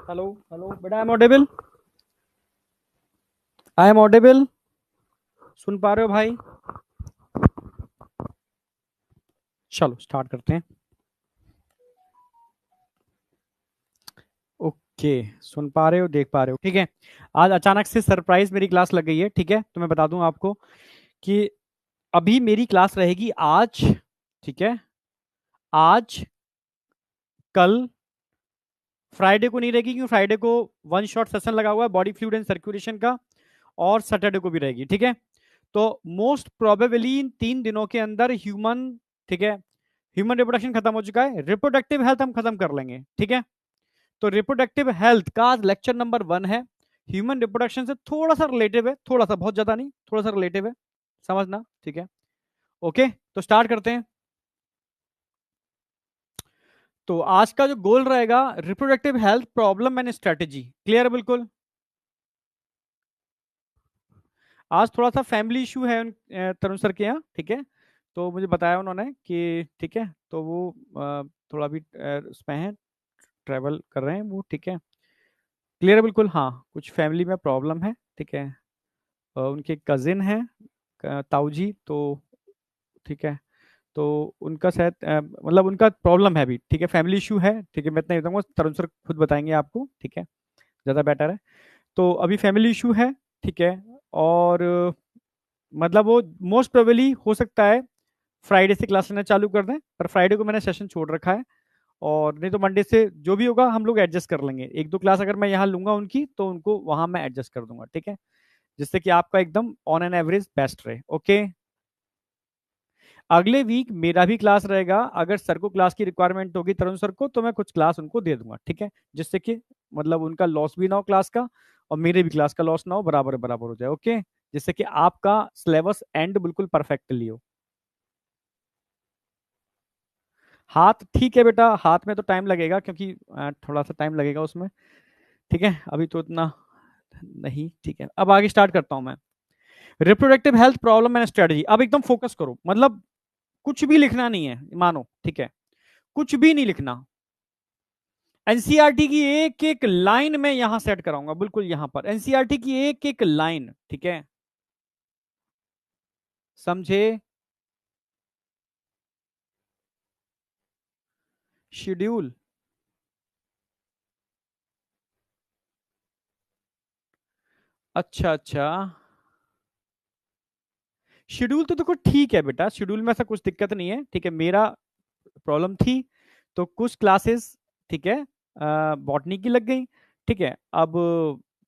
Hello hello बेटा, I am audible. I am audible. सुन पा रहे हो भाई? चलो स्टार्ट करते हैं। ओके, सुन पा रहे हो, देख पा रहे हो, ठीक है। आज अचानक से सरप्राइज मेरी क्लास लग गई है, ठीक है। तो मैं बता दूं आपको कि अभी मेरी क्लास रहेगी आज, ठीक है। आज, कल, फ्राइडे को नहीं रहेगी क्योंकि फ्राइडे को वन शॉट सेशन लगा हुआ है बॉडी फ्लूइड एंड सर्कुलेशन का, और सैटरडे को भी रहेगी, ठीक है। तो मोस्ट प्रोबेबली इन 3 दिनों के अंदर ह्यूमन, ठीक है, ह्यूमन रिप्रोडक्शन खत्म हो चुका है, रिप्रोडक्टिव हेल्थ हम खत्म कर लेंगे, ठीक है। तो रिप्रोडक्टिव हेल्थ का आज लेक्चर नंबर 1 है। ह्यूमन रिप्रोडक्शन से थोड़ा सा रिलेटिव है, थोड़ा सा, बहुत ज्यादा नहीं, थोड़ा सा रिलेटिव है, समझना, ठीक है। ओके, तो स्टार्ट करते हैं। तो आज का जो गोल रहेगा, reproductive health problem and strategy, clear बिल्कुल। आज थोड़ा सा फैमिली इशू है तरुण सर के यहाँ, ठीक है। तो मुझे बताया उन्होंने कि ठीक है, तो वो थोड़ा भी उसमें है, ट्रैवल कर रहे हैं वो, ठीक है। क्लियर है बिल्कुल, हाँ, कुछ फैमिली में प्रॉब्लम है, ठीक है। उनके कजिन हैं, ताऊ जी, तो ठीक है। तो उनका शायद मतलब उनका प्रॉब्लम है अभी, ठीक है, फैमिली इशू है, ठीक है। मैं इतना ही बताऊंगा, तरुण सर खुद बताएंगे आपको, ठीक है, ज़्यादा बेटर है। तो अभी फैमिली इशू है, ठीक है। और मतलब वो मोस्ट प्रोबेबली हो सकता है फ्राइडे से क्लास लेना चालू कर दें, पर फ्राइडे को मैंने सेशन छोड़ रखा है। और नहीं तो मंडे से जो भी होगा हम लोग एडजस्ट कर लेंगे, एक दो क्लास अगर मैं यहाँ लूंगा उनकी तो उनको वहां मैं एडजस्ट कर दूंगा, ठीक है। जिससे कि आपका एकदम ऑन एन एवरेज बेस्ट रहे, ओके। अगले वीक मेरा भी क्लास रहेगा, अगर सर को क्लास की रिक्वायरमेंट होगी, तरुण सर को, तो मैं कुछ क्लास उनको दे दूंगा, ठीक है। जिससे कि मतलब उनका लॉस भी ना हो क्लास का, और मेरे भी क्लास का लॉस ना हो, बराबर बराबर हो जाए, ओके। जिससे कि आपका सिलेबस एंड बिल्कुल परफेक्टली हो। हाथ ठीक है बेटा, हाथ में तो टाइम लगेगा क्योंकि थोड़ा सा टाइम लगेगा उसमें, ठीक है। अभी तो इतना नहीं, ठीक है। अब आगे स्टार्ट करता हूं मैं। Reproductive health problem and strategy, अब एकदम फोकस करो, मतलब कुछ भी लिखना नहीं है, मानो, ठीक है। कुछ भी नहीं लिखना। एनसीईआरटी की एक एक लाइन में यहां सेट कराऊंगा, बिल्कुल यहां पर एनसीईआरटी की एक एक लाइन, ठीक है। समझे? शेड्यूल, अच्छा अच्छा। शेड्यूल तो देखो ठीक है बेटा, शेड्यूल में ऐसा कुछ दिक्कत नहीं है, ठीक है। मेरा प्रॉब्लम थी तो कुछ क्लासेस, ठीक है, बॉटनी की लग गई, ठीक है। अब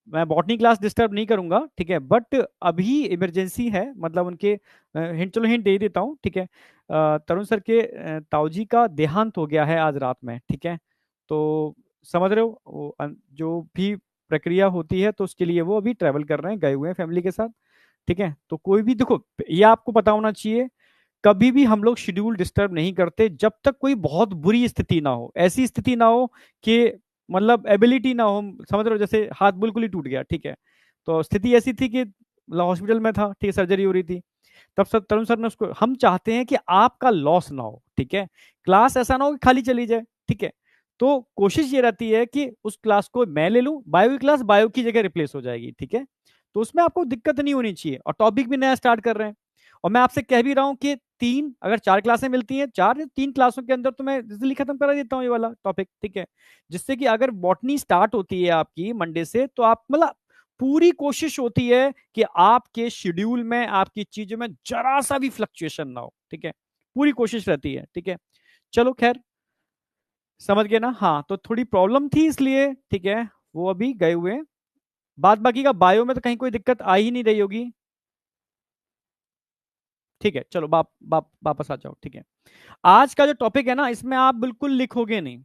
मैं बॉटनी क्लास डिस्टर्ब नहीं करूंगा, ठीक है, बट अभी इमरजेंसी है, मतलब उनके हिंट, चलो हिंट दे ही देता हूँ, ठीक है। तरुण सर के ताऊ जी का देहांत हो गया है आज रात में, ठीक है। तो समझ रहे हो वो, जो भी प्रक्रिया होती है तो उसके लिए वो अभी ट्रैवल कर रहे हैं, गए हुए हैं फैमिली के साथ, ठीक है। तो कोई भी देखो, ये आपको पता होना चाहिए, कभी भी हम लोग शेड्यूल डिस्टर्ब नहीं करते जब तक कोई बहुत बुरी स्थिति ना हो, ऐसी स्थिति ना हो कि मतलब एबिलिटी ना हो, समझ रहे हो, जैसे हाथ बिल्कुल ही टूट गया, ठीक है। तो स्थिति ऐसी थी कि हॉस्पिटल में था, ठीक है, सर्जरी हो रही थी। तब सर, तरुण सर ने उसको, हम चाहते हैं कि आपका लॉस ना हो, ठीक है। क्लास ऐसा ना हो कि खाली चली जाए, ठीक है। तो कोशिश ये रहती है कि उस क्लास को मैं ले लूं, बायो की क्लास बायो की जगह रिप्लेस हो जाएगी, ठीक है। तो उसमें आपको दिक्कत नहीं होनी चाहिए, और टॉपिक भी नया स्टार्ट कर रहे हैं। और मैं आपसे कह भी रहा हूं कि तीन, अगर 4 क्लासें मिलती हैं, 4 या 3 क्लासों के अंदर तो मैं इजिली खत्म करा देता हूँ ये वाला टॉपिक, ठीक है। जिससे कि अगर बॉटनी स्टार्ट होती है आपकी मंडे से, तो आप मतलब पूरी कोशिश होती है कि आपके शेड्यूल में, आपकी चीजों में जरा सा भी फ्लक्चुएशन ना हो, ठीक है। पूरी कोशिश रहती है, ठीक है। चलो खैर, समझ गए ना, हाँ। तो थोड़ी प्रॉब्लम थी इसलिए, ठीक है, वो अभी गए हुए हैं। बाद बाकी का बायो में तो कहीं कोई दिक्कत आ ही नहीं रही होगी, ठीक है। चलो वापस आ जाओ, ठीक है। आज का जो टॉपिक है ना, इसमें आप बिल्कुल लिखोगे नहीं।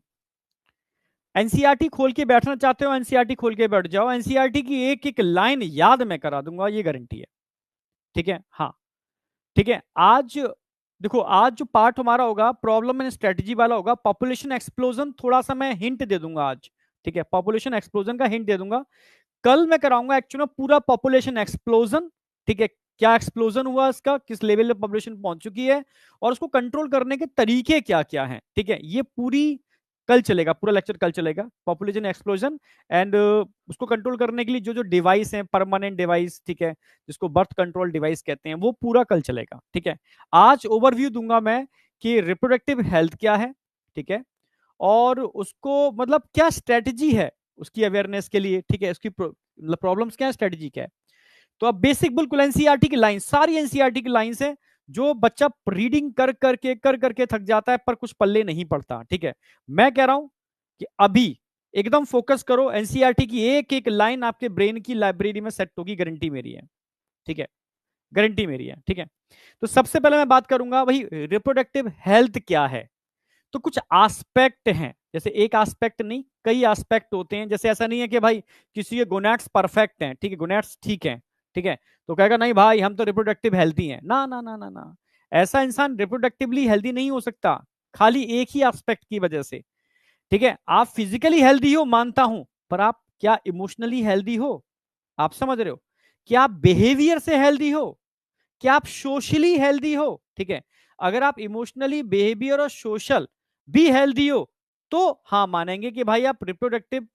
एनसीईआरटी खोल के बैठना चाहते हो, एनसीईआरटी खोल के बैठ जाओ, एनसीईआरटी की एक एक लाइन याद मैं करा दूंगा, ये गारंटी है, ठीक है, हाँ। ठीक है, आज देखो, आज जो पार्ट हमारा होगा प्रॉब्लम एंड स्ट्रेटजी वाला होगा, पॉपुलेशन एक्सप्लोजन थोड़ा सा मैं हिंट दे दूंगा आज, ठीक है। पॉपुलेशन एक्सप्लोजन का हिंट दे दूंगा। कल मैं कराऊंगा एक्चुअली पूरा पॉपुलेशन एक्सप्लोजन, ठीक है। क्या एक्सप्लोजन हुआ इसका, किस लेवल पे पॉपुलेशन पहुंच चुकी है, और उसको कंट्रोल करने के तरीके क्या क्या हैं, ठीक है। ये पूरी कल चलेगा, पूरा लेक्चर कल चलेगा, पॉपुलेशन एक्सप्लोजन एंड उसको कंट्रोल करने के लिए जो जो डिवाइस है, परमानेंट डिवाइस, ठीक है, जिसको बर्थ कंट्रोल डिवाइस कहते हैं, वो पूरा कल चलेगा, ठीक है। आज ओवरव्यू दूंगा मैं कि रिप्रोडक्टिव हेल्थ क्या है, ठीक है, और उसको मतलब क्या स्ट्रेटजी है उसकी अवेयरनेस के लिए, ठीक है, उसकी मतलब प्रॉब्लम्स क्या है, स्ट्रेटजी क्या है। तो अब बेसिक बिल्कुल एनसीईआरटी की लाइन, सारी एनसीईआरटी की लाइंस है, जो बच्चा रीडिंग कर करके थक जाता है पर कुछ पल्ले नहीं पड़ता, ठीक है। मैं कह रहा हूं कि अभी एकदम फोकस करो, एनसीईआरटी की एक एक लाइन आपके ब्रेन की लाइब्रेरी में सेट होगी, गारंटी मेरी है, ठीक है, गारंटी मेरी है, ठीक है। तो सबसे पहले मैं बात करूंगा भाई रिप्रोडक्टिव हेल्थ क्या है। तो कुछ एस्पेक्ट हैं, जैसे एक एस्पेक्ट नहीं, कई एस्पेक्ट होते हैं। जैसे ऐसा नहीं है कि भाई किसी के गोनैट्स परफेक्ट हैं, ठीक है, गोनैट्स ठीक हैं, ठीक है, तो कहेगा नहीं भाई हम तो रिप्रोडक्टिव हेल्थी हैं, ना ना ना ना ना, ऐसा इंसान रिप्रोडक्टिवली हेल्दी नहीं हो सकता, खाली एक ही एस्पेक्ट की वजह से, ठीक है। आप फिजिकली हेल्दी हो मानता हूं, पर आप क्या इमोशनली हेल्दी हो, आप समझ रहे हो, क्या आप बिहेवियर से हेल्दी हो, क्या आप सोशली हेल्दी हो, ठीक है। अगर आप इमोशनली, बिहेवियर और सोशल भी हेल्दी हो तो हाँ मानेंगे कि भाई आप रिप्रोडक्टिव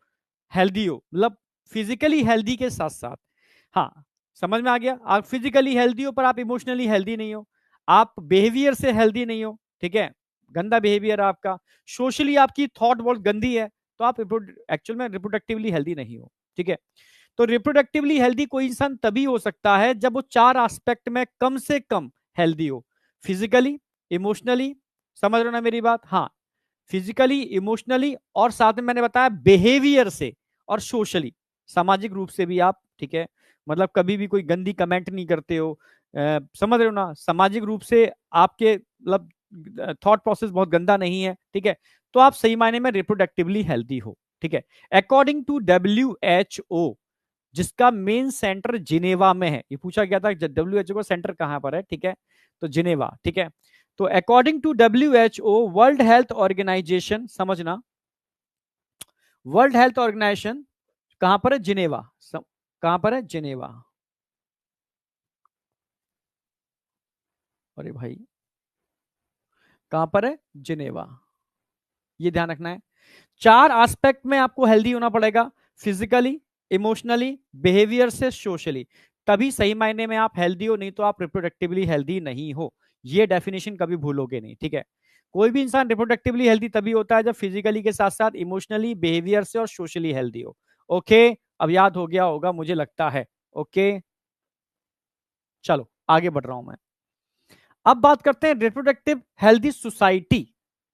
हेल्दी हो, मतलब फिजिकली हेल्दी के साथ साथ। हाँ, समझ में आ गया, आप फिजिकली हेल्दी हो पर आप इमोशनली हेल्दी नहीं हो, आप बिहेवियर से हेल्दी नहीं हो, ठीक है, गंदा बिहेवियर आपका, सोशली आपकी थॉट बहुत गंदी है, तो आप एक्चुअल में रिप्रोडक्टिवली हेल्दी नहीं हो, ठीक है। तो रिप्रोडक्टिवली हेल्दी कोई इंसान तभी हो सकता है जब वो चार एस्पेक्ट में कम से कम हेल्दी हो, फिजिकली, इमोशनली, समझ रहे हो ना मेरी बात, हाँ, फिजिकली, इमोशनली, और साथ में मैंने बताया बिहेवियर से और सोशली, सामाजिक रूप से भी आप, ठीक है, मतलब कभी भी कोई गंदी कमेंट नहीं करते हो, समझ रहे हो ना, सामाजिक रूप से आपके मतलब थॉट प्रोसेस बहुत गंदा नहीं है, ठीक है, तो आप सही मायने में रिप्रोडक्टिवली हेल्दी हो, ठीक है। अकॉर्डिंग टू WHO, जिसका मेन सेंटर जिनेवा में है, ये पूछा गया था WHO का सेंटर कहां पर है, ठीक है, तो जिनेवा, ठीक है। तो according to WHO, world health organisation, समझना, वर्ल्ड हेल्थ ऑर्गेनाइजेशन कहां पर है, जिनेवा, कहां पर है, जिनेवा, अरे भाई कहां पर है, जिनेवा, ये ध्यान रखना है। चार एस्पेक्ट में आपको हेल्दी होना पड़ेगा, फिजिकली, इमोशनली, बिहेवियर से सोशली, तभी सही मायने में आप हेल्दी हो, नहीं तो आप रिप्रोडक्टिवली हेल्दी नहीं हो। ये डेफिनेशन कभी भूलोगे नहीं, ठीक है। कोई भी इंसान रिप्रोडक्टिवली हेल्दी तभी होता है जब फिजिकली के साथ साथ इमोशनली, बिहेवियर से और सोशली हेल्दी हो। ओके, अब याद हो गया होगा मुझे लगता है। ओके, चलो आगे बढ़ रहा हूं मैं। अब बात करते हैं रिप्रोडक्टिव हेल्दी सोसाइटी।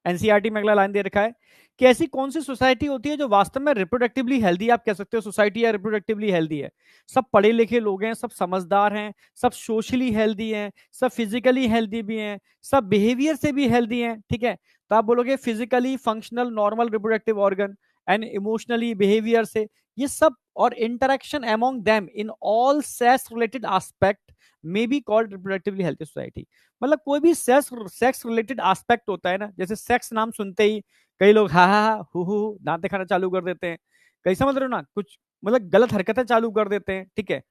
एनसीईआरटी में अगला लाइन दे रखा है कि ऐसी कौन सी सोसाइटी होती है जो वास्तव में रिप्रोडक्टिवली हेल्दी, आप कह सकते हो सोसाइटी या रिप्रोडक्टिवली हेल्दी है। सब पढ़े लिखे लोग हैं, सब समझदार हैं, सब सोशली हेल्दी हैं, सब फिजिकली हेल्दी भी हैं, सब बिहेवियर से भी हेल्दी हैं, ठीक है। तो आप बोलोगे physically functional normal reproductive organ and emotionally behaviour से, ये सब और interaction among them in all sex related aspect may be called reproductively healthy society. मतलब कोई भी सेक्स रिलेटेड एस्पेक्ट होता है ना, जैसे सेक्स नाम सुनते ही कई लोग हा हा हु दांत दिखाना चालू कर देते हैं, कई समझ रहे हो ना, कुछ मतलब गलत हरकतें चालू कर देते हैं, ठीक है,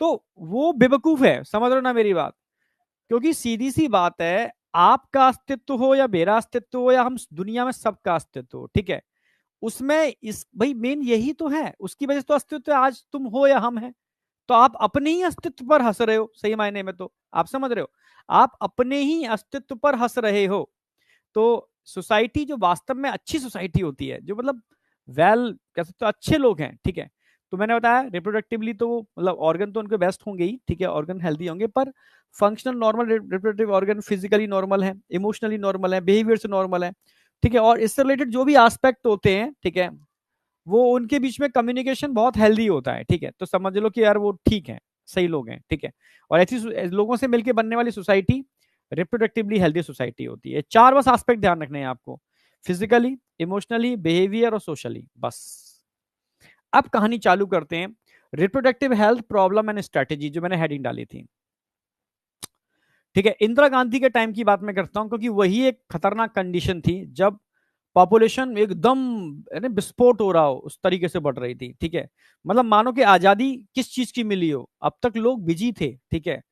तो वो बेवकूफ है, समझ रहे हो ना मेरी बात। क्योंकि सीधी सी बात है, आपका अस्तित्व हो या मेरा अस्तित्व हो या हम दुनिया में सबका अस्तित्व हो, ठीक है, उसमें इस भाई मेन यही तो है, उसकी वजह से तो अस्तित्व है, आज तुम हो या हम हैं। तो आप अपने ही अस्तित्व पर हंस रहे हो, सही मायने में तो आप समझ रहे हो, आप अपने ही अस्तित्व पर हंस रहे हो। तो सोसाइटी जो वास्तव में अच्छी सोसाइटी होती है, जो मतलब वेल कह सकते हो अच्छे लोग हैं, ठीक है, तो मैंने बताया रिप्रोडक्टिवली तो मतलब ऑर्गन तो उनके बेस्ट होंगे ही, ठीक है, ऑर्गन हेल्दी होंगे, पर functional normal reproductive organ physically normal है, इमोशनली नॉर्मल है, बिहेवियर से नॉर्मल है, ठीक है, और इससे रिलेटेड जो भी एस्पेक्ट होते हैं, ठीक है, वो उनके बीच में कम्युनिकेशन बहुत हेल्दी होता है, ठीक है, तो समझ लो कि यार वो ठीक है, सही लोग हैं, ठीक है, और ऐसी लोगों से मिलकर बनने वाली सोसाइटी रिप्रोडक्टिवली हेल्दी सोसाइटी होती है। चार बस एस्पेक्ट ध्यान रखने हैं आपको, फिजिकली, इमोशनली, बिहेवियर और सोशली, बस। अब कहानी चालू करते हैं, reproductive health problem and strategy, जो मैंने हेडिंग डाली थी, ठीक है, इंदिरा गांधी के टाइम की बात मैं करता हूं, क्योंकि वही एक खतरनाक कंडीशन थी जब पॉपुलेशन एकदम विस्फोट हो रहा हो, उस तरीके से बढ़ रही थी, ठीक है, मतलब मानो कि आजादी किस चीज की मिली हो, अब तक लोग बिजी थे, ठीक है,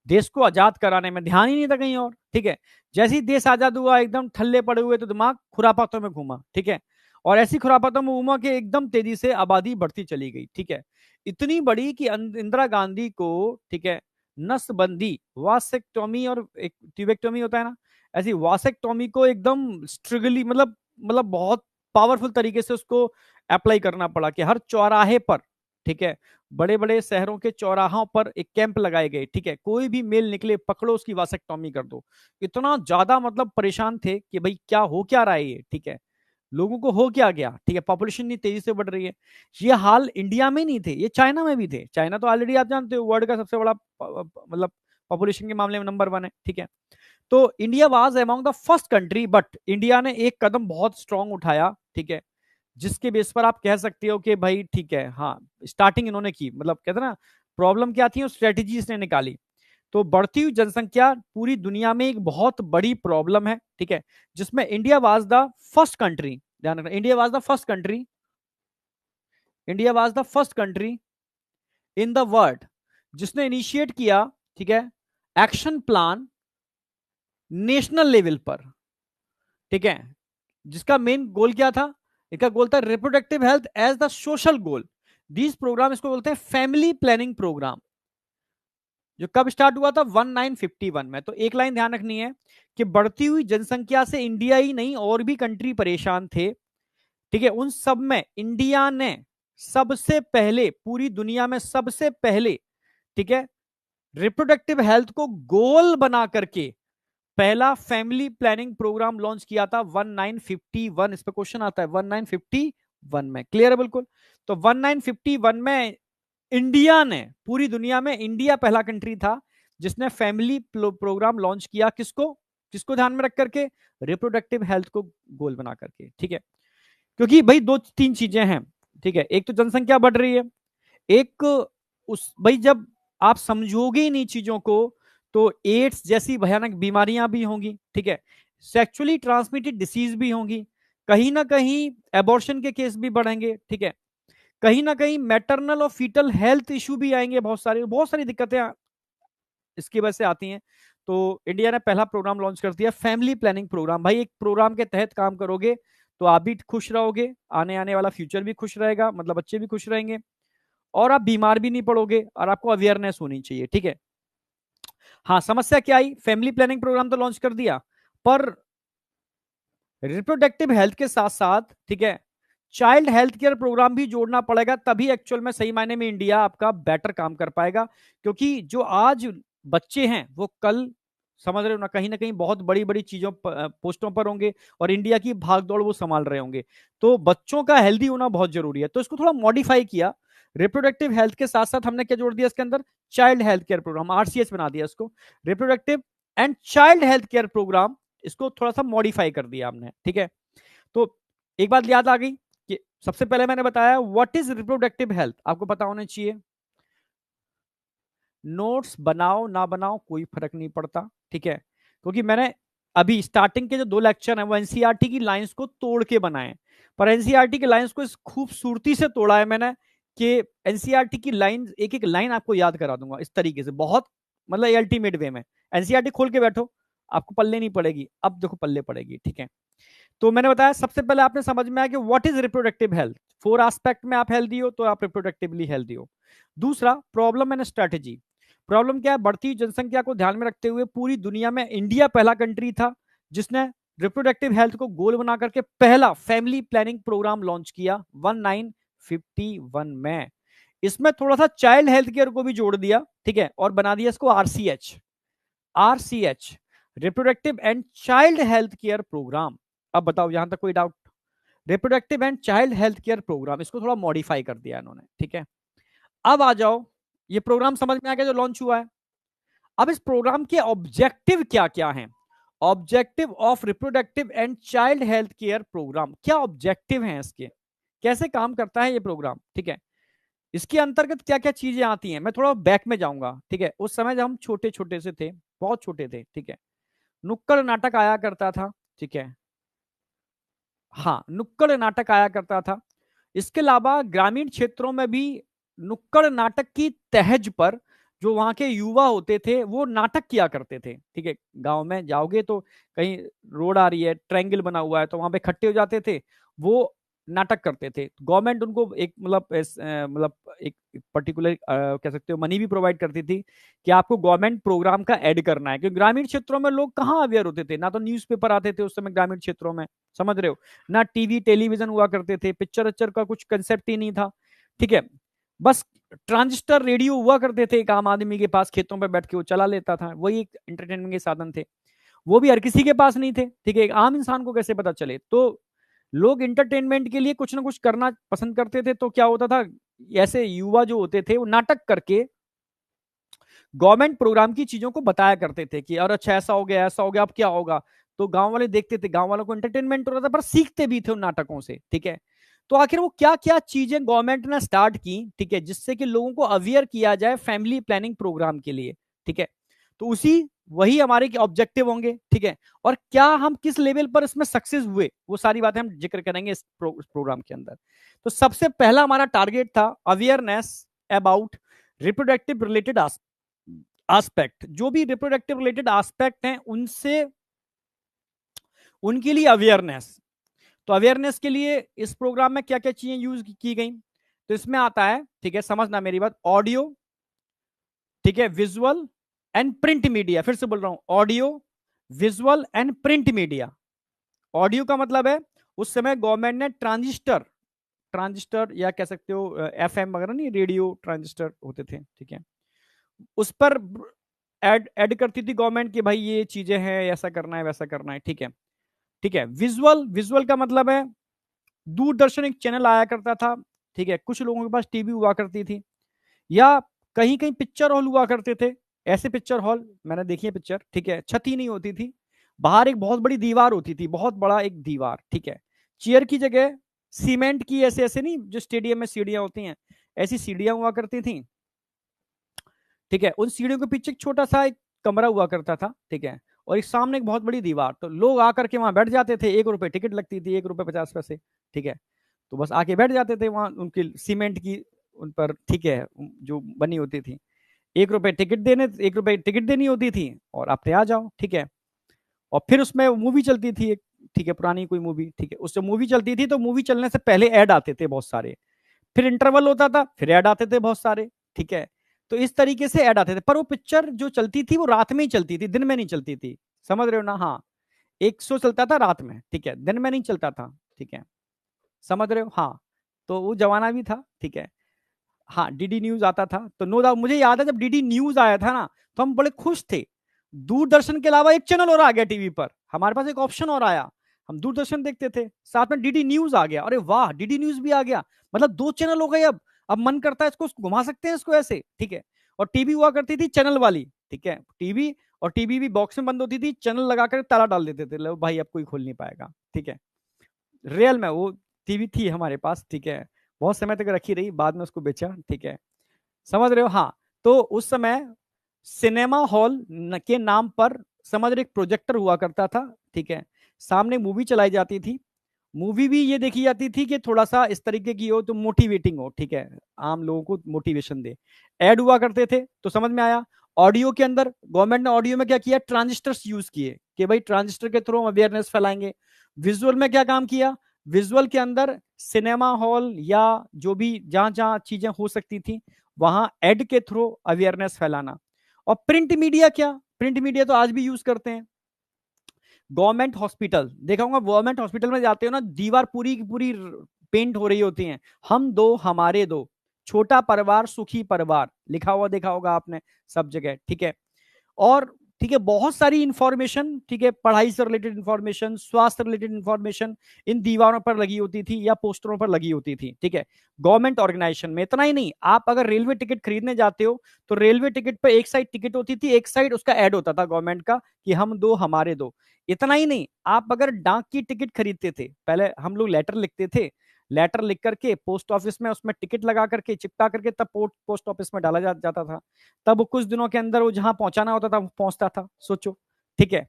देश को आजाद कराने में ध्यान ही नहीं था कहीं और, ठीक है, जैसे ही देश आजाद हुआ एकदम ठल्ले पड़े हुए तो दिमाग खुरापातों में घूमा, ठीक है, और ऐसी खुरापातों में हुआ कि एकदम तेजी से आबादी बढ़ती चली गई, ठीक है, इतनी बड़ी कि इंदिरा गांधी को, ठीक है, नसबंदी, वासेक्टोमी और एक ट्यूबेक्टोमी होता है ना, ऐसी वासेक्टोमी को एकदम स्ट्रिगली, मतलब बहुत पावरफुल तरीके से उसको अप्लाई करना पड़ा कि हर चौराहे पर, ठीक है, बड़े बड़े शहरों के चौराहों पर एक कैंप लगाए गए, ठीक है, कोई भी मेल निकले पकड़ो उसकी वासेक्टोमी कर दो। इतना ज्यादा मतलब परेशान थे कि भाई क्या हो क्या रहा है ये, ठीक है, लोगों को हो क्या गया, ठीक है, पॉपुलेशन इतनी तेजी से बढ़ रही है। ये हाल इंडिया में नहीं थे, ये चाइना में भी थे। चाइना तो ऑलरेडी आप जानते हो वर्ल्ड का सबसे बड़ा मतलब पॉपुलेशन के मामले में नंबर 1 है, ठीक है। तो India was among the first country, but India ने एक कदम बहुत स्ट्रांग उठाया, ठीक है, जिसके बेस पर आप कह सकते हो कि भाई ठीक है, हाँ, स्टार्टिंग इन्होंने की, मतलब कहते हैं ना, प्रॉब्लम क्या थी, स्ट्रेटेजी इसने निकाली। तो बढ़ती हुई जनसंख्या पूरी दुनिया में एक बहुत बड़ी प्रॉब्लम है, ठीक है, जिसमें India was the first country, ध्यान रखना, India was the first country, India was the first country in the world जिसने इनिशिएट किया, ठीक है, एक्शन प्लान नेशनल लेवल पर, ठीक है, जिसका मेन गोल क्या था, इसका गोल था reproductive health as the social goal. This programme, इसको बोलते हैं फैमिली प्लानिंग प्रोग्राम, जो कब स्टार्ट हुआ था 1951 में। तो एक लाइन ध्यान रखनी है कि बढ़ती हुई जनसंख्या से इंडिया ही नहीं और भी कंट्री परेशान थे, ठीक है, उन सब में इंडिया ने सबसे पहले, पूरी दुनिया में सबसे पहले, ठीक है, रिप्रोडक्टिव हेल्थ को गोल बना करके पहला फैमिली प्लानिंग प्रोग्राम लॉन्च किया था 1951। इस पे क्वेश्चन आता है 1951 में, क्लियर है बिल्कुल। तो 1951 में इंडिया ने, पूरी दुनिया में इंडिया पहला कंट्री था जिसने फैमिली प्रोग्राम लॉन्च किया, किसको, किसको ध्यान में रख करके, रिप्रोडक्टिव हेल्थ को गोल बना करके, ठीक है। क्योंकि भाई दो तीन चीजें हैं, ठीक है, एक तो जनसंख्या बढ़ रही है, एक उस भाई जब आप समझोगे ही नहीं चीजों को तो एड्स जैसी भयानक बीमारियां भी होंगी, ठीक है, सेक्सुअली ट्रांसमिटेड डिसीज भी होंगी, कहीं ना कहीं एबॉर्शन के केस भी बढ़ेंगे, ठीक है, कहीं ना कहीं मैटरनल और फीटल हेल्थ इशू भी आएंगे, बहुत सारी दिक्कतें इसकी वजह से आती हैं। तो इंडिया ने पहला प्रोग्राम लॉन्च कर दिया फैमिली प्लानिंग प्रोग्राम। भाई एक प्रोग्राम के तहत काम करोगे तो आप भी खुश रहोगे, आने आने वाला फ्यूचर भी खुश रहेगा, मतलब बच्चे भी खुश रहेंगे, और आप बीमार भी नहीं पड़ोगे, और आपको अवेयरनेस होनी चाहिए, ठीक है। हाँ, समस्या क्या आई, फैमिली प्लानिंग प्रोग्राम तो लॉन्च कर दिया, पर रिप्रोडक्टिव हेल्थ के साथ साथ, ठीक है, चाइल्ड हेल्थ केयर प्रोग्राम भी जोड़ना पड़ेगा, तभी एक्चुअल में सही मायने में इंडिया आपका बेटर काम कर पाएगा। क्योंकि जो आज बच्चे हैं वो कल, समझ रहे हो ना कहीं बहुत बड़ी बड़ी चीजों पोस्टों पर होंगे, और इंडिया की भागदौड़ वो संभाल रहे होंगे। तो बच्चों का हेल्दी होना बहुत जरूरी है, तो इसको थोड़ा मॉडिफाई किया। रिप्रोडक्टिव हेल्थ के साथ साथ हमने क्या जोड़ दिया इसके अंदर, child health care programme, RCH बना दिया इसको, reproductive and child health care programme, इसको थोड़ा सा मॉडिफाई कर दिया हमने, ठीक है। तो एक बात याद आ गई कि सबसे पहले मैंने बताया व्हाट इज रिप्रोडक्टिव हेल्थ, आपको पता होना चाहिए। नोट्स बनाओ ना बनाओ कोई फर्क नहीं पड़ता, ठीक है, क्योंकि मैंने अभी स्टार्टिंग के जो 2 लेक्चर हैं वो एनसीईआरटी की लाइंस को तोड़ के बनाए, पर एनसीईआरटी की लाइंस को इस खूबसूरती से तोड़ा है मैंने कि एनसीईआरटी की लाइन, एक एक लाइन आपको याद करा दूंगा इस तरीके से, बहुत मतलब अल्टीमेट वे में। एनसीईआरटी खोल के बैठो, आपको पल्ले नहीं पड़ेगी, अब देखो पल्ले पड़ेगी, ठीक है। तो मैंने बताया सबसे पहले आपने समझ में आया कि what is reproductive health, 4 aspect में आप हेल्दी हो तो आप रिप्रोडक्टिवली हेल्दी हो। दूसरा, प्रॉब्लम एंड स्ट्रेटेजी। प्रॉब्लम क्या है, बढ़ती जनसंख्या को ध्यान में रखते हुए पूरी दुनिया में इंडिया पहला कंट्री था जिसने रिप्रोडक्टिव हेल्थ को गोल बना करके पहला फैमिली प्लानिंग प्रोग्राम लॉन्च किया 1951 में। इसमें थोड़ा सा चाइल्ड हेल्थ केयर को भी जोड़ दिया, ठीक है, और बना दिया इसको RCH, RCH, reproductive and child health care programme. अब बताओ यहां तक कोई doubt, reproductive and child health care programme, इसको थोड़ा मॉडिफाई कर दिया इन्होंने, ठीक है। अब आ जाओ, ये प्रोग्राम समझ में आ गया जो लॉन्च हुआ है। अब इस प्रोग्राम के ऑब्जेक्टिव क्या क्या हैं, objective of reproductive and child health care programme, क्या ऑब्जेक्टिव हैं इसके, कैसे काम करता है ये प्रोग्राम, ठीक है, इसके अंतर्गत क्या क्या चीजें आती हैं। मैं थोड़ा बैक में जाऊंगा, ठीक है, उस समय जब हम छोटे छोटे से थे, बहुत छोटे थे, ठीक है, नुक्कड़ नाटक आया करता था, ठीक है, हाँ, नुक्कड़ नाटक आया करता था। इसके अलावा ग्रामीण क्षेत्रों में भी नुक्कड़ नाटक की तहज पर जो वहां के युवा होते थे वो नाटक किया करते थे, ठीक है। गांव में जाओगे तो कहीं रोड आ रही है, ट्रायंगल बना हुआ है, तो वहां पे इकट्ठे हो जाते थे, वो नाटक करते थे। गवर्नमेंट उनको एक मतलब एक पर्टिकुलर कह सकते हो मनी भी प्रोवाइड करती थी कि आपको गवर्नमेंट प्रोग्राम का ऐड करना है, क्योंकि ग्रामीण क्षेत्रों में लोग कहाँ अवेयर होते थे, ना तो न्यूज़पेपर आते थे उस समय ग्रामीण क्षेत्रों में, समझ रहे हो, ना टीवी टेलीविजन हुआ करते थे, पिक्चर उच्चर का कुछ कंसेप्ट ही नहीं था, ठीक है। बस ट्रांजिस्टर रेडियो हुआ करते थे एक आम आदमी के पास, खेतों पर बैठ के वो चला लेता था, वही एक एंटरटेनमेंट के साधन थे। वो भी हर किसी के पास नहीं थे, ठीक है, एक आम इंसान को कैसे पता चले। तो लोग इंटरटेनमेंट के लिए कुछ ना कुछ करना पसंद करते थे। तो क्या होता था, ऐसे युवा जो होते थे वो नाटक करके गवर्नमेंट प्रोग्राम की चीजों को बताया करते थे कि और अच्छा ऐसा हो गया, ऐसा हो गया, अब क्या होगा। तो गांव वाले देखते थे, गांव वालों को एंटरटेनमेंट हो रहा था, पर सीखते भी थे उन नाटकों से, ठीक है। तो आखिर वो क्या क्या चीजें गवर्नमेंट ने स्टार्ट की, ठीक है, जिससे कि लोगों को अवेयर किया जाए फैमिली प्लानिंग प्रोग्राम के लिए, ठीक है। तो उसी वही हमारे ऑब्जेक्टिव होंगे, ठीक है। और क्या हम किस लेवल पर इसमें सक्सेस हुए, वो सारी बातें हम जिक्र करेंगे इस प्रोग्राम के अंदर। तो सबसे पहला हमारा टारगेट था awareness about reproductive related aspect. जो भी रिप्रोडक्टिव रिलेटेड एस्पेक्ट हैं उनसे, उनके लिए अवेयरनेस। तो अवेयरनेस के लिए इस प्रोग्राम में क्या क्या चीजें यूज की गई, तो इसमें आता है, ठीक है, समझना मेरी बात, ऑडियो, ठीक है, विजुअल एंड प्रिंट मीडिया। फिर से बोल रहा हूं, audio, visual and print media. Audio का मतलब है उस समय गवर्नमेंट ने ट्रांजिस्टर, ट्रांजिस्टर या कह सकते हो एफएम वगैरह, नहीं, रेडियो ट्रांजिस्टर होते थे, ठीक है, उस पर ऐड ऐड करती थी गवर्नमेंट कि भाई ये चीजें हैं, ऐसा करना है, वैसा करना है, ठीक है। ठीक है, विजुअल, विजुअल का मतलब है दूरदर्शन एक चैनल आया करता था, ठीक है, कुछ लोगों के पास टीवी हुआ करती थी, या कहीं कहीं पिक्चर हॉल हुआ करते थे। ऐसे पिक्चर हॉल मैंने देखी है पिक्चर, ठीक है, छत ही नहीं होती थी, बाहर एक बहुत बड़ी दीवार होती थी, बहुत बड़ा एक दीवार, ठीक है, चेयर की जगह सीमेंट की, ऐसे ऐसे नहीं जो स्टेडियम में सीढ़ियां होती हैं, ऐसी सीढ़ियां हुआ करती थी, ठीक है। उन सीढ़ियों के पीछे एक छोटा सा एक कमरा हुआ करता था, ठीक है, और एक सामने एक बहुत बड़ी दीवार। तो लोग आकर के वहां बैठ जाते थे, 1 रुपए टिकट लगती थी, 1 रुपए 50 पैसे, ठीक है। तो बस आके बैठ जाते थे वहां उनकी सीमेंट की उन पर, ठीक है, जो बनी होती थी। 1 रुपए टिकट देनी होती थी और अपने आ जाओ, ठीक है। और फिर उसमें मूवी चलती थी एक, ठीक है, पुरानी कोई मूवी, ठीक है, उससे मूवी चलती थी, तो मूवी चलने से पहले ऐड आते थे बहुत सारे, फिर इंटरवल होता था, फिर ऐड आते थे बहुत सारे, ठीक है। तो इस तरीके से ऐड आते थे, पर वो पिक्चर जो चलती थी वो रात में ही चलती थी, दिन में नहीं चलती थी, समझ रहे हो ना। हाँ, एक शो चलता था रात में, ठीक है, दिन में नहीं चलता था, ठीक है, समझ रहे हो। हाँ, तो वो जमाना भी था, ठीक है। हाँ, डीडी न्यूज आता था, तो नो डाउट मुझे याद है जब डीडी न्यूज आया था ना, तो हम बड़े खुश थे। दूरदर्शन के अलावा एक चैनल और आ गया टीवी पर, हमारे पास एक ऑप्शन और आया, हम दूरदर्शन देखते थे, साथ में डीडी न्यूज आ गया, अरे वाह, डीडी न्यूज भी आ गया, मतलब 2 चैनल हो गए अब मन करता है इसको घुमा सकते हैं इसको ऐसे, ठीक है। और टीवी हुआ करती थी चैनल वाली, ठीक है, टीवी, और टीवी भी बॉक्स में बंद होती थी, चैनल लगाकर ताला डाल देते थे, लो भाई अब कोई खोल नहीं पाएगा, ठीक है। रियल में वो टीवी थी हमारे पास, ठीक है, बहुत समय तक रखी रही, बाद में उसको बेचा, ठीक है, समझ रहे हो। हाँ, तो उस समय सिनेमा हॉल के नाम पर, समझ रहे, एक प्रोजेक्टर हुआ करता था, ठीक है, सामने मूवी चलाई जाती थी। मूवी भी ये देखी जाती थी कि थोड़ा सा इस तरीके की हो तो मोटिवेटिंग हो, ठीक है, आम लोगों को मोटिवेशन दे। ऐड हुआ करते थे, तो समझ में आया। ऑडियो के अंदर गवर्नमेंट ने ऑडियो में क्या किया, ट्रांजिस्टर्स यूज किए कि भाई ट्रांजिस्टर के थ्रू हम अवेयरनेस फैलाएंगे। विजुअल में क्या काम किया, विजुअल के अंदर सिनेमा हॉल या जो भी जहां जहां चीजें हो सकती थी वहां एड के थ्रू अवेयरनेस फैलाना। और प्रिंट मीडिया, क्या प्रिंट मीडिया तो आज भी यूज करते हैं। गवर्नमेंट हॉस्पिटल देखा होगा, गवर्नमेंट हॉस्पिटल में जाते हो ना, दीवार पूरी की पूरी पेंट हो रही होती है, हम दो हमारे दो, छोटा परिवार सुखी परिवार लिखा हुआ देखा होगा आपने सब जगह, ठीक है। और ठीक है, बहुत सारी इंफॉर्मेशन, ठीक है, पढ़ाई से रिलेटेड इंफॉर्मेशन, स्वास्थ्य रिलेटेड इंफॉर्मेशन इन दीवारों पर लगी होती थी या पोस्टरों पर लगी होती थी, ठीक है। गवर्नमेंट ऑर्गेनाइजेशन में इतना ही नहीं, आप अगर रेलवे टिकट खरीदने जाते हो तो रेलवे टिकट पर एक साइड टिकट होती थी, एक साइड उसका ऐड होता था गवर्नमेंट का कि हम दो हमारे दो। इतना ही नहीं, आप अगर डाक की टिकट खरीदते थे, पहले हम लोग लेटर लिखते थे, लेटर लिख करके पोस्ट ऑफिस में उसमें टिकट लगा करके चिपका करके तब पोस्ट ऑफिस में डाला जाता था। तब कुछ दिनों के अंदर वो जहां पहुंचाना होता था वो पहुंचता था, सोचो, ठीक है।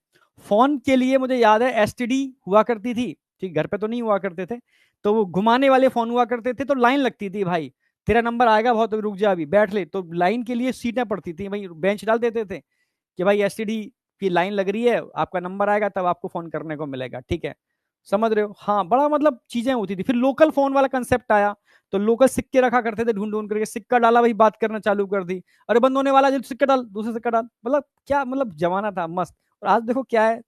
फोन के लिए मुझे याद है एसटीडी हुआ करती थी, ठीक, घर पे तो नहीं हुआ करते थे, तो वो घुमाने वाले फोन हुआ करते थे, तो लाइन लगती थी, भाई तेरा नंबर आएगा बहुत, रुक जा अभी बैठ ले, तो लाइन के लिए सीटें पड़ती थी, भाई बेंच डाल देते थे कि भाई एसटीडी की लाइन लग रही है, आपका नंबर आएगा तब आपको फोन करने को मिलेगा, ठीक है। समझ रहे हो? हाँ, बड़ा मतलब चीजें होती थी। फिर लोकल फोन वाला कंसेप्ट आया, तो लोकल सिक्के रखा करते थे, ढूंढ ढूंढ करके सिक्का डाला, भाई बात करना चालू कर दी। अरे बंद होने वाला, जो सिक्का डाल, दूसरा सिक्का डाल, मतलब क्या, मतलब जमाना था मस्त। और आज देखो क्या है,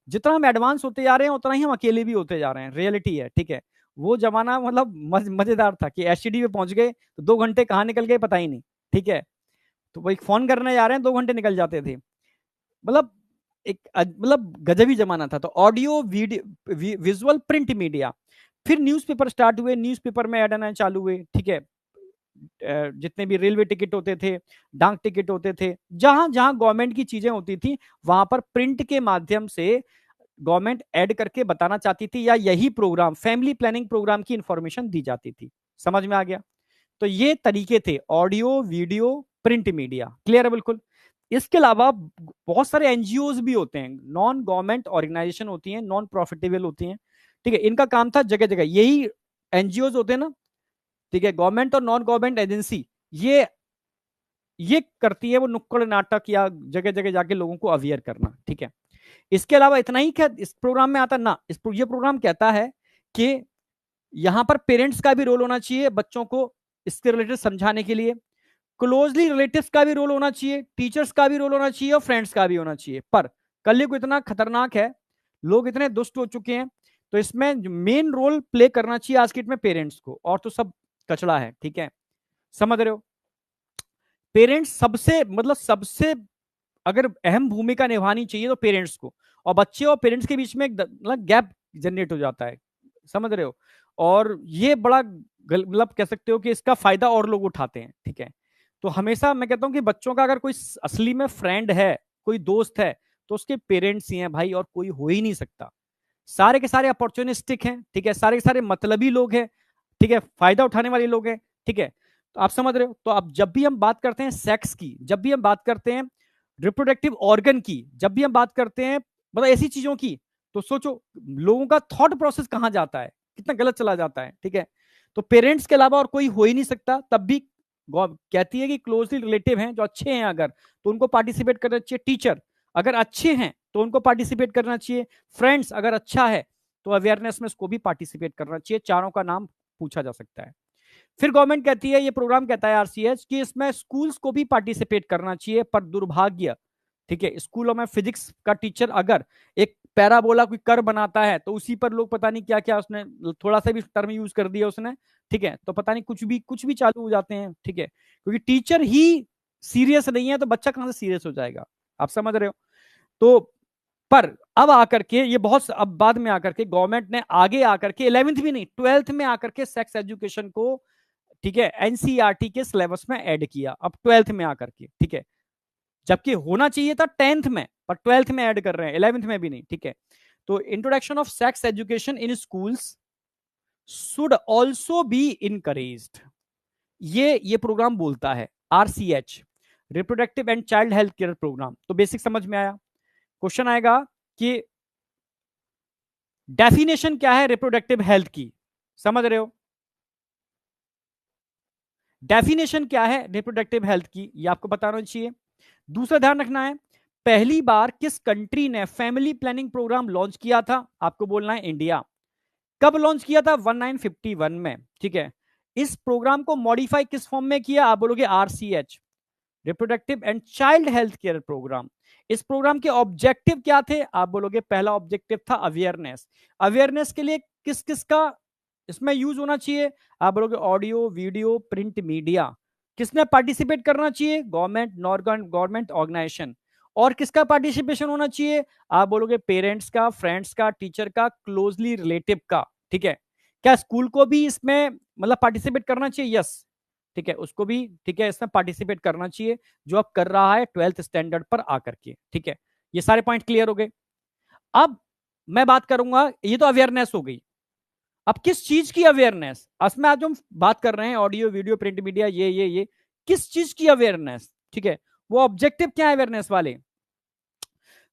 जितना हम एडवांस होते जा रहे हैं उतना ही हम अकेले भी होते जा रहे हैं, रियलिटी है, ठीक है। वो जमाना मतलब मजेदार था कि एसटीडी पे पहुंच गए तो 2 घंटे कहाँ निकल गए पता ही नहीं, ठीक है। तो वही फोन करने जा रहे हैं, 2 घंटे निकल जाते थे, मतलब एक मतलब गजब ही जमाना था। तो audio video visual print media, फिर न्यूज़पेपर स्टार्ट हुए, न्यूज़पेपर में ऐड आना चालू हुए, ठीक है। जितने भी रेलवे टिकट होते थे, डाक टिकट होते थे, जहां जहां गवर्नमेंट की चीजें होती थी, वहां पर प्रिंट के माध्यम से गवर्नमेंट ऐड करके बताना चाहती थी, या यही प्रोग्राम, फैमिली प्लानिंग प्रोग्राम की इंफॉर्मेशन दी जाती थी। समझ में आ गया? तो ये तरीके थे, audio video print media, clear है बिल्कुल। इसके अलावा बहुत सारे एनजीओज भी होते हैं, नॉन गवर्नमेंट ऑर्गेनाइजेशन होती हैं, नॉन प्रॉफिटेबल होती हैं, ठीक है। इनका काम था जगह जगह, यही एनजीओज होते हैं ना, ठीक है, गवर्नमेंट और नॉन गवर्नमेंट एजेंसी, ये ये करती है वो नुक्कड़ नाटक या जगह जगह जाके लोगों को अवेयर करना, ठीक है। इसके अलावा इतना ही क्या इस प्रोग्राम में आता ना, ये प्रोग्राम कहता है कि यहां पर पेरेंट्स का भी रोल होना चाहिए बच्चों को इसके रिलेटेड समझाने के लिए, क्लोजली रिलेटिव्स का भी रोल होना चाहिए, टीचर्स का भी रोल होना चाहिए, और फ्रेंड्स का भी होना चाहिए। पर कलयुग इतना खतरनाक है, लोग इतने दुष्ट हो चुके हैं, तो इसमें मेन रोल प्ले करना चाहिए आज के डेट में पेरेंट्स को, और तो सब कचड़ा है, ठीक है। समझ रहे हो? पेरेंट्स सबसे मतलब सबसे अगर अहम भूमिका निभानी चाहिए तो पेरेंट्स को, और बच्चे और पेरेंट्स के बीच में एक मतलब गैप जनरेट हो जाता है, समझ रहे हो? और ये बड़ा मतलब कह सकते हो कि इसका फायदा और लोग उठाते हैं, ठीक है। तो हमेशा मैं कहता हूं कि बच्चों का अगर कोई असली में फ्रेंड है, कोई दोस्त है, तो उसके पेरेंट्स ही हैं भाई, और कोई हो ही नहीं सकता। सारे के सारे अपॉर्चुनिस्टिक हैं, ठीक है, सारे के सारे मतलबी लोग हैं, ठीक है, फायदा उठाने वाले लोग हैं, ठीक है। तो आप समझ रहे हो? तो अब जब भी हम बात करते हैं सेक्स की, जब भी हम बात करते हैं रिप्रोडक्टिव ऑर्गन की, जब भी हम बात करते हैं मतलब ऐसी चीजों की, तो सोचो लोगों का थॉट प्रोसेस कहां जाता है, कितना गलत चला जाता है, ठीक है। तो पेरेंट्स के अलावा और कोई हो ही नहीं सकता। तब भी कहती है कि क्लोजली रिलेटिव हैं जो अच्छे हैं अगर, तो उनको पार्टिसिपेट करना चाहिए। टीचर अगर अच्छे हैं तो उनको पार्टिसिपेट करना चाहिए। फ्रेंड्स अगर अच्छा है तो अवेयरनेस में उसको भी पार्टिसिपेट करना चाहिए। चारों का नाम पूछा जा सकता है। फिर गवर्नमेंट कहती है, ये प्रोग्राम कहता है आरसीएच कि इसमें स्कूल्स को भी पार्टिसिपेट करना चाहिए, पर दुर्भाग्य, ठीक है, स्कूलों में फिजिक्स का टीचर अगर एक पैराबोला कोई कर बनाता है तो उसी पर लोग पता नहीं क्या क्या उसने थोड़ा सा भी टर्म यूज कर दिया उसने, ठीक है, तो पता नहीं कुछ भी चालू हो जाते हैं, ठीक है, क्योंकि टीचर ही सीरियस नहीं है तो बच्चा कहां से सीरियस हो जाएगा। आप समझ रहे हो? तो पर अब आकर के ये बहुत अब बाद में आकर के गवर्नमेंट ने आगे आकर के 11th भी नहीं 12th में आकर के सेक्स एजुकेशन को, ठीक है, एनसीईआरटी के सिलेबस में ऐड किया, अब 12th में आकर के, ठीक है। जबकि होना चाहिए था 10th में, पर 12th में ऐड कर रहे हैं, 11th में भी नहीं, ठीक है। तो introduction of sex education in schools should also be encouraged, ये प्रोग्राम बोलता है RCH, reproductive and child health care programme. तो बेसिक समझ में आया। क्वेश्चन आएगा कि डेफिनेशन क्या है रिप्रोडक्टिव हेल्थ की, समझ रहे हो? डेफिनेशन क्या है रिप्रोडक्टिव हेल्थ की, ये आपको बताना चाहिए। दूसरा ध्यान रखना है, पहली बार किस कंट्री ने फैमिली प्लानिंग प्रोग्राम लॉन्च किया था, आपको बोलना है इंडिया। कब लॉन्च किया था? 1951 में, ठीक है। इस प्रोग्राम को मॉडिफाई किस फॉर्म में किया? आप बोलोगे RCH, reproductive and child health care programme. इस प्रोग्राम के ऑब्जेक्टिव क्या थे? आप बोलोगे पहला ऑब्जेक्टिव था अवेयरनेस। अवेयरनेस के लिए किस किस का इसमें यूज होना चाहिए? आप बोलोगे ऑडियो वीडियो प्रिंट मीडिया। किसने पार्टिसिपेट करना चाहिए? Government non government organisation. और किसका पार्टिसिपेशन होना चाहिए? आप बोलोगे पेरेंट्स का, फ्रेंड्स का, टीचर का, क्लोजली रिलेटिव का, ठीक है। क्या स्कूल को भी इसमें मतलब पार्टिसिपेट करना चाहिए? यस, ठीक है, उसको भी, ठीक है, इसमें पार्टिसिपेट करना चाहिए, जो अब कर रहा है 12th स्टैंडर्ड पर आकर के, ठीक है। ये सारे पॉइंट क्लियर हो गए। अब मैं बात करूंगा, ये तो अवेयरनेस हो गई। अब किस चीज की अवेयरनेस? असमें आज हम बात कर रहे हैं ऑडियो वीडियो प्रिंट मीडिया, ये किस चीज की अवेयरनेस, ठीक है। वो ऑब्जेक्टिव क्या है अवेयरनेस वाले?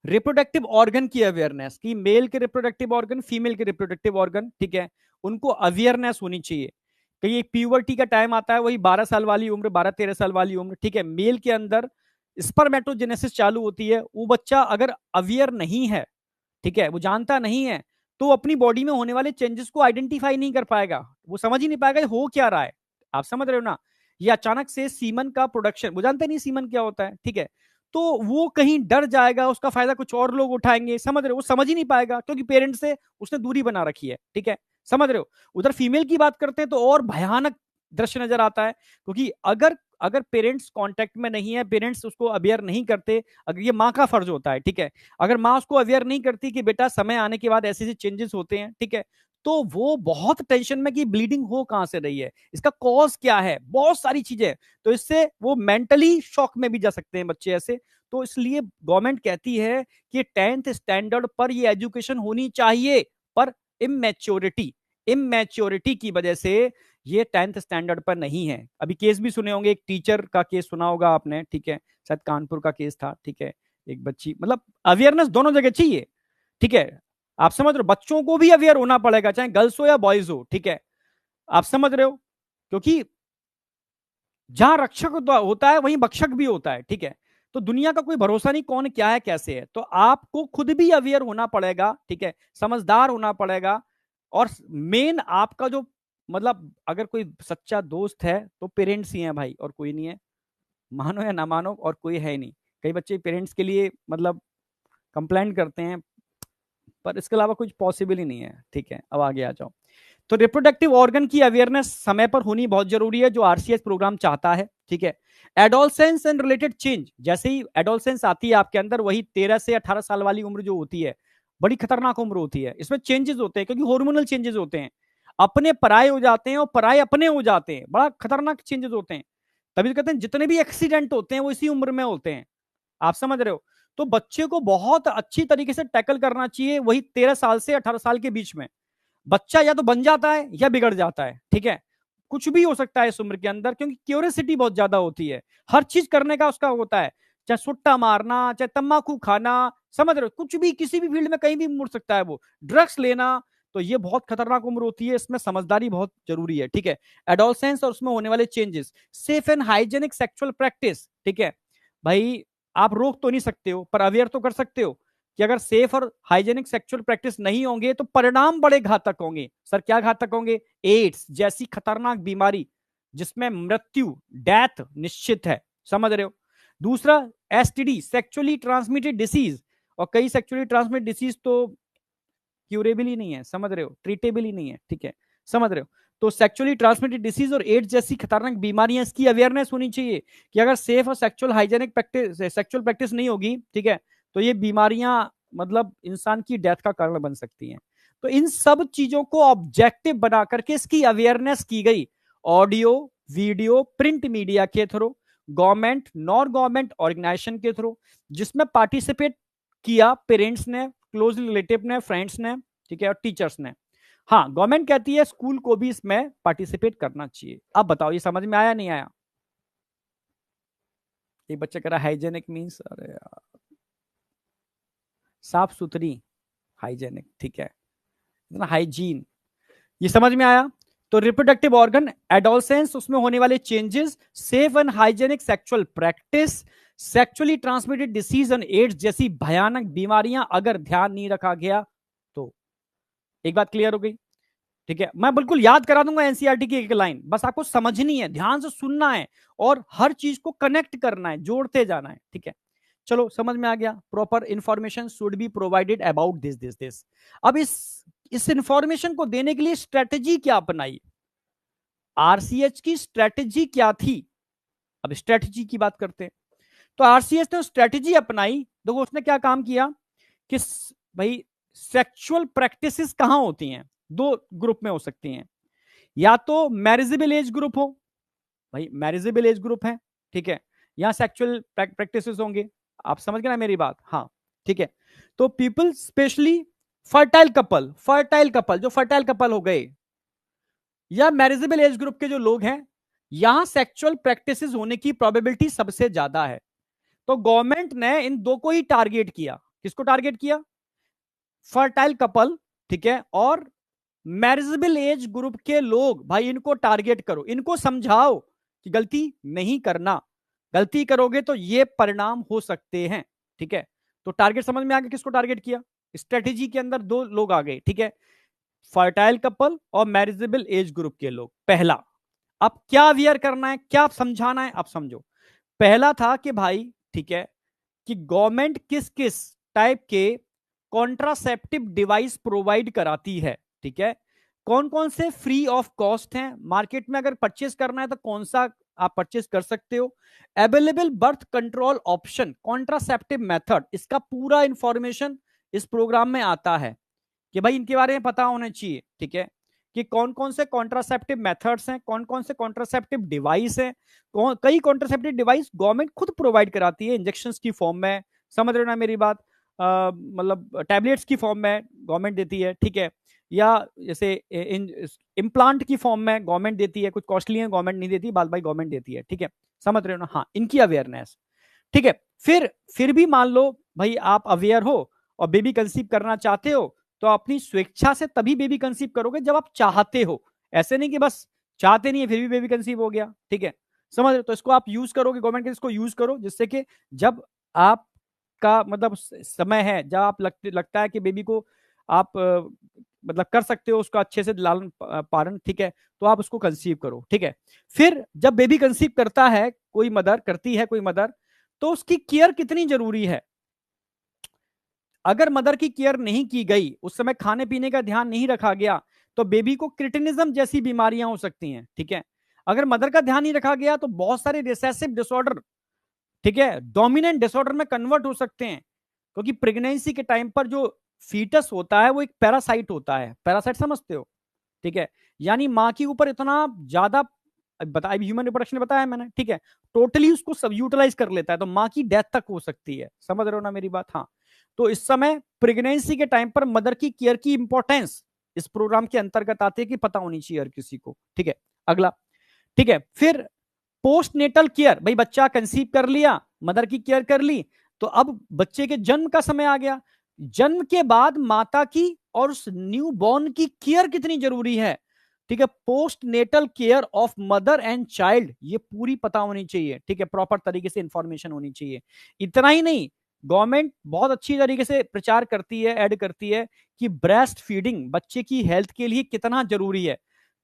रिप्रोडक्टिव ऑर्गन की अवेयरनेस, कि मेल के रिप्रोडक्टिव ऑर्गन, फीमेल के रिप्रोडक्टिव ऑर्गन, ठीक है, उनको अवेयरनेस होनी चाहिए। कि एक प्यूबर्टी का टाइम आता है, वही 12 साल वाली उम्र, 12-13 साल वाली उम्र, ठीक है, मेल के अंदर स्पर्मेटोजेनेसिस चालू होती है। वो बच्चा अगर अवेयर नहीं है, ठीक है, वो जानता नहीं है, तो अपनी बॉडी में होने वाले चेंजेस को आइडेंटिफाई नहीं कर पाएगा, वो समझ ही नहीं पाएगा ये हो क्या रहा है। आप समझ रहे हो ना? ये अचानक से सीमन का प्रोडक्शन, वो जानते नहीं सीमन क्या होता है, ठीक है, तो वो कहीं डर जाएगा, उसका फायदा कुछ और लोग उठाएंगे, समझ रहे हो? वो समझ ही नहीं पाएगा क्योंकि पेरेंट्स से उसने दूरी बना रखी है, ठीक है, समझ रहे हो? उधर फीमेल की बात करते हैं तो और भयानक दृश्य नजर आता है, क्योंकि अगर अगर पेरेंट्स कांटेक्ट में नहीं है, पेरेंट्स उसको अवेयर नहीं करते, अगर ये माँ का फर्ज होता है, ठीक है, अगर माँ उसको अवेयर नहीं करती कि बेटा समय आने के बाद ऐसे ऐसे चेंजेस होते हैं, ठीक है, तो वो बहुत टेंशन में कि ब्लीडिंग हो कहां से रही है, इसका कॉज क्या है, बहुत सारी चीजें, तो इससे वो मेंटली शॉक में भी जा सकते हैं बच्चे ऐसे। तो इसलिए गवर्नमेंट कहती है कि 10th स्टैंडर्ड पर ये एजुकेशन होनी चाहिए, पर इमेच्योरिटी इमेच्योरिटी की वजह से ये 10th स्टैंडर्ड पर नहीं है। अभी केस भी सुने होंगे, एक टीचर का केस सुना होगा आपने, ठीक है, शायद कानपुर का केस था, ठीक है, एक बच्ची, मतलब अवेयरनेस दोनों जगह चाहिए, ठीक है, आप समझ रहे हो, बच्चों को भी अवेयर होना पड़ेगा, चाहे गर्ल्स हो या बॉयज हो, ठीक है, आप समझ रहे हो, क्योंकि जहां रक्षक होता है वहीं भक्षक भी होता है, ठीक है, तो दुनिया का कोई भरोसा नहीं कौन क्या है कैसे है, तो आपको खुद भी अवेयर होना पड़ेगा, ठीक है, समझदार होना पड़ेगा। और मेन आपका जो, मतलब अगर कोई सच्चा दोस्त है तो पेरेंट्स ही हैं भाई, और कोई नहीं है, मानो या ना मानो, और कोई है ही नहीं। कई बच्चे पेरेंट्स के लिए मतलब कंप्लेंट करते हैं, पर इसके अलावा कुछ पॉसिबल ही नहीं है, ठीक है। अब आगे आ जाओ। तो रिप्रोडक्टिव ऑर्गन की अवेयरनेस समय पर होनी बहुत जरूरी है, जो आरसीएस प्रोग्राम चाहता है, ठीक है। एडोलसेंस एंड रिलेटेड चेंज, जैसे ही एडोलसेंस आती है आपके अंदर, वही 13 से 18 साल वाली उम्र जो होती है, बड़ी खतरनाक उम्र होती है, इसमें चेंजेस होते हैं, क्योंकि हार्मोनल चेंजेस होते हैं, अपने पराये हो जाते हैं और पराये अपने हो जाते हैं, बड़ा खतरनाक चेंजेस होते हैं। तभी तो कहते हैं जितने भी एक्सीडेंट होते हैं वो इसी उम्र में होते हैं, आप समझ रहे हो। तो बच्चे को बहुत अच्छी तरीके से टैकल करना चाहिए, वही 13 साल से 18 साल के बीच में। बच्चा या तो बन जाता है या बिगड़ जाता है, ठीक है, कुछ भी हो सकता है इस उम्र के अंदर, क्योंकि क्यूरियोसिटी बहुत ज्यादा होती है, हर चीज करने का उसका होता है, चाहे सुट्टा मारना, चाहे तम्बाकू खाना, समझ रहे हो, कुछ भी किसी भी फील्ड में कहीं भी मुड़ सकता है वो, ड्रग्स लेना, तो ये बहुत खतरनाक उम्र होती है, इसमें समझदारी बहुत जरूरी है, ठीक है। एडोलसेंस और उसमें होने वाले changes, safe and hygienic sexual practice, ठीक है भाई, आप रोक तो नहीं सकते हो पर अवेयर तो कर सकते हो कि अगर सेफ और हाइजेनिक सेक्सुअल प्रैक्टिस नहीं होंगे तो परिणाम बड़े घातक होंगे। सर क्या घातक होंगे? एड्स जैसी खतरनाक बीमारी जिसमें मृत्यु, डेथ निश्चित है, समझ रहे हो। दूसरा एसटीडी, सेक्सुअली ट्रांसमिटेड डिसीज, और कई सेक्सुअली ट्रांसमिटेड डिसीज तो क्यूरेबल ही नहीं है, समझ रहे हो, ट्रीटेबल ही नहीं है, ठीक है, समझ रहे हो। तो सेक्सुअली ट्रांसमिटेड डिसीज और एड्स जैसी खतरनाक बीमारियां, इसकी अवेयरनेस होनी चाहिए कि अगर सेफ और सेक्सुअल हाइजेनिक सेक्सुअल प्रैक्टिस नहीं होगी, ठीक है, तो ये बीमारियां मतलब इंसान की डेथ का कारण बन सकती हैं। तो इन सब चीजों को ऑब्जेक्टिव बना करके इसकी अवेयरनेस की गई, ऑडियो, वीडियो, प्रिंट मीडिया के through, government, non government organisation के थ्रू, जिसमें पार्टिसिपेट किया पेरेंट्स ने, क्लोज रिलेटिव ने, फ्रेंड्स ने, ठीक है, और टीचर्स ने। हाँ, गवर्नमेंट कहती है स्कूल को भी इसमें पार्टिसिपेट करना चाहिए। अब बताओ ये समझ में आया नहीं आया? एक बच्चा कह रहा हाइजेनिक मीन्स, अरे यार साफ सुथरी, हाइजेनिक, ठीक है, इतना हाइजीन, ये समझ में आया। तो रिप्रोडक्टिव ऑर्गन, एडोलसेंस, उसमें होने वाले changes, safe and hygienic sexual practice, sexually transmitted disease and AIDS जैसी भयानक बीमारियां अगर ध्यान नहीं रखा गया तो। एक बात क्लियर हो गई, ठीक है, मैं बिल्कुल याद करा दूंगा एनसीईआरटी की एक लाइन, बस आपको समझनी है, ध्यान से सुनना है और हर चीज को कनेक्ट करना है, जोड़ते जाना है, ठीक है। चलो समझ में आ गया। Proper information should be provided about this. अब इस इंफॉर्मेशन को देने के लिए स्ट्रेटेजी क्या अपनाई, आरसीएच की स्ट्रेटेजी क्या थी, अब स्ट्रेटेजी की बात करते हैं। तो आरसीएच ने स्ट्रेटेजी अपनाई, देखो उसने क्या काम किया कि भाई सेक्सुअल प्रैक्टिसेस कहां होती हैं, दो ग्रुप में हो सकती हैं, या तो मैरिजेबल एज ग्रुप हो, भाई मैरिजेबल एज ग्रुप है, ठीक है, यहां सेक्सुअल प्रैक्टिसेस होंगे, आप समझ गए ना मेरी बात, हाँ, ठीक है। तो पीपल स्पेशली फर्टाइल कपल जो फर्टाइल कपल हो गए, या मैरिजेबल एज ग्रुप के जो लोग हैं, यहां सेक्सुअल प्रैक्टिसेस होने की प्रोबेबिलिटी सबसे ज्यादा है। तो गवर्नमेंट ने इन दो को ही टारगेट किया, किसको टारगेट किया? फर्टाइल कपल, ठीक है, और मैरिजेबल एज ग्रुप के लोग, भाई इनको टारगेट करो, इनको समझाओ कि गलती नहीं करना, गलती करोगे तो ये परिणाम हो सकते हैं, ठीक है। तो टारगेट समझ में आ गया किसको टारगेट किया, स्ट्रेटेजी के अंदर दो लोग आ गए, ठीक है, फर्टाइल कपल और मैरिजेबल एज ग्रुप के लोग। पहला, अब क्या अवेयर करना है, क्या समझाना है, आप समझो। पहला था कि भाई ठीक है, कि गवर्नमेंट किस किस टाइप के कॉन्ट्रासेप्टिव डिवाइस प्रोवाइड कराती है, ठीक है, कौन कौन से फ्री ऑफ कॉस्ट हैं मार्केट में, अगर परचेस करना है तो कौन सा आप परचेस कर सकते हो, available birth control option, contraceptive method, इसका पूरा इंफॉर्मेशन इस प्रोग्राम में आता है कि भाई इनके बारे में पता होना चाहिए, ठीक है, कि कौन कौन से कॉन्ट्रासेप्टिव मेथड्स हैं, कौन कौन से कॉन्ट्रासेप्टिव डिवाइस हैं, कई कॉन्ट्रासेप्टिव डिवाइस गवर्नमेंट खुद प्रोवाइड कराती है इंजेक्शन की फॉर्म में, समझ रहे हो ना मेरी बात, मतलब टैबलेट्स की फॉर्म में गवर्नमेंट देती है, ठीक है, या जैसे इम्प्लांट की फॉर्म में गवर्नमेंट देती है, कुछ कॉस्टली है गवर्नमेंट नहीं देती, बाद बाई गवर्नमेंट देती है, ठीक है, समझ रहे हो ना, हाँ, इनकी अवेयरनेस, ठीक है। फिर भी मान लो भाई आप अवेयर हो और बेबी कंसीव करना चाहते हो, तो अपनी स्वेच्छा से तभी बेबी कंसीव करोगे जब आप चाहते हो, ऐसे नहीं कि बस चाहते नहीं है फिर भी बेबी कंसीव हो गया, ठीक है, समझ रहे हो, तो इसको आप यूज करोगे, गवर्नमेंट के इसको यूज करो, जिससे कि जब आप का मतलब समय है, जब आप लगता है कि बेबी को आप मतलब कर सकते हो उसका अच्छे से लालन पालन, ठीक है, तो आप उसको कंसीव करो, ठीक है। फिर जब बेबी कंसीव करता है कोई मदर, करती है कोई मदर, तो उसकी केयर कितनी जरूरी है। अगर मदर की केयर नहीं की गई, उस समय खाने पीने का ध्यान नहीं रखा गया, तो बेबी को क्रिटिनिज्म जैसी बीमारियां हो सकती हैं, ठीक है। अगर मदर का ध्यान नहीं रखा गया तो बहुत सारे रिसेसिव डिसऑर्डर, ठीक है, डोमिनेंट डिसऑर्डर में कन्वर्ट हो सकते हैं, क्योंकि प्रेगनेंसी के टाइम पर जो फीटस होता है वो एक पैरासाइट होता है, पैरासाइट समझते हो, ठीक है, यानी माँ के ऊपर इतना ज्यादा बताया, ह्यूमन रिप्रोडक्शन बताया मैंने, ठीक है, टोटली उसको सब यूटिलाइज कर लेता है, तो माँ की डेथ तक हो सकती है, समझ रहे हो ना मेरी बात, हाँ। तो इस समय प्रेगनेंसी के टाइम पर मदर की केयर की इंपॉर्टेंस इस प्रोग्राम के अंतर्गत आती है कि पता होनी चाहिए हर किसी को, ठीक है। अगला, ठीक है, फिर पोस्ट नेटल केयर, भाई बच्चा कंसीव कर लिया, मदर की केयर कर ली, तो अब बच्चे के जन्म का समय आ गया, जन्म के बाद माता की और उस न्यू बॉर्न की केयर कितनी जरूरी है, ठीक है, post natal care of mother and child, ये पूरी पता होनी चाहिए, ठीक है, प्रॉपर तरीके से इंफॉर्मेशन होनी चाहिए। इतना ही नहीं, गवर्नमेंट बहुत अच्छी तरीके से प्रचार करती है, ऐड करती है कि ब्रेस्ट फीडिंग बच्चे की हेल्थ के लिए कितना जरूरी है,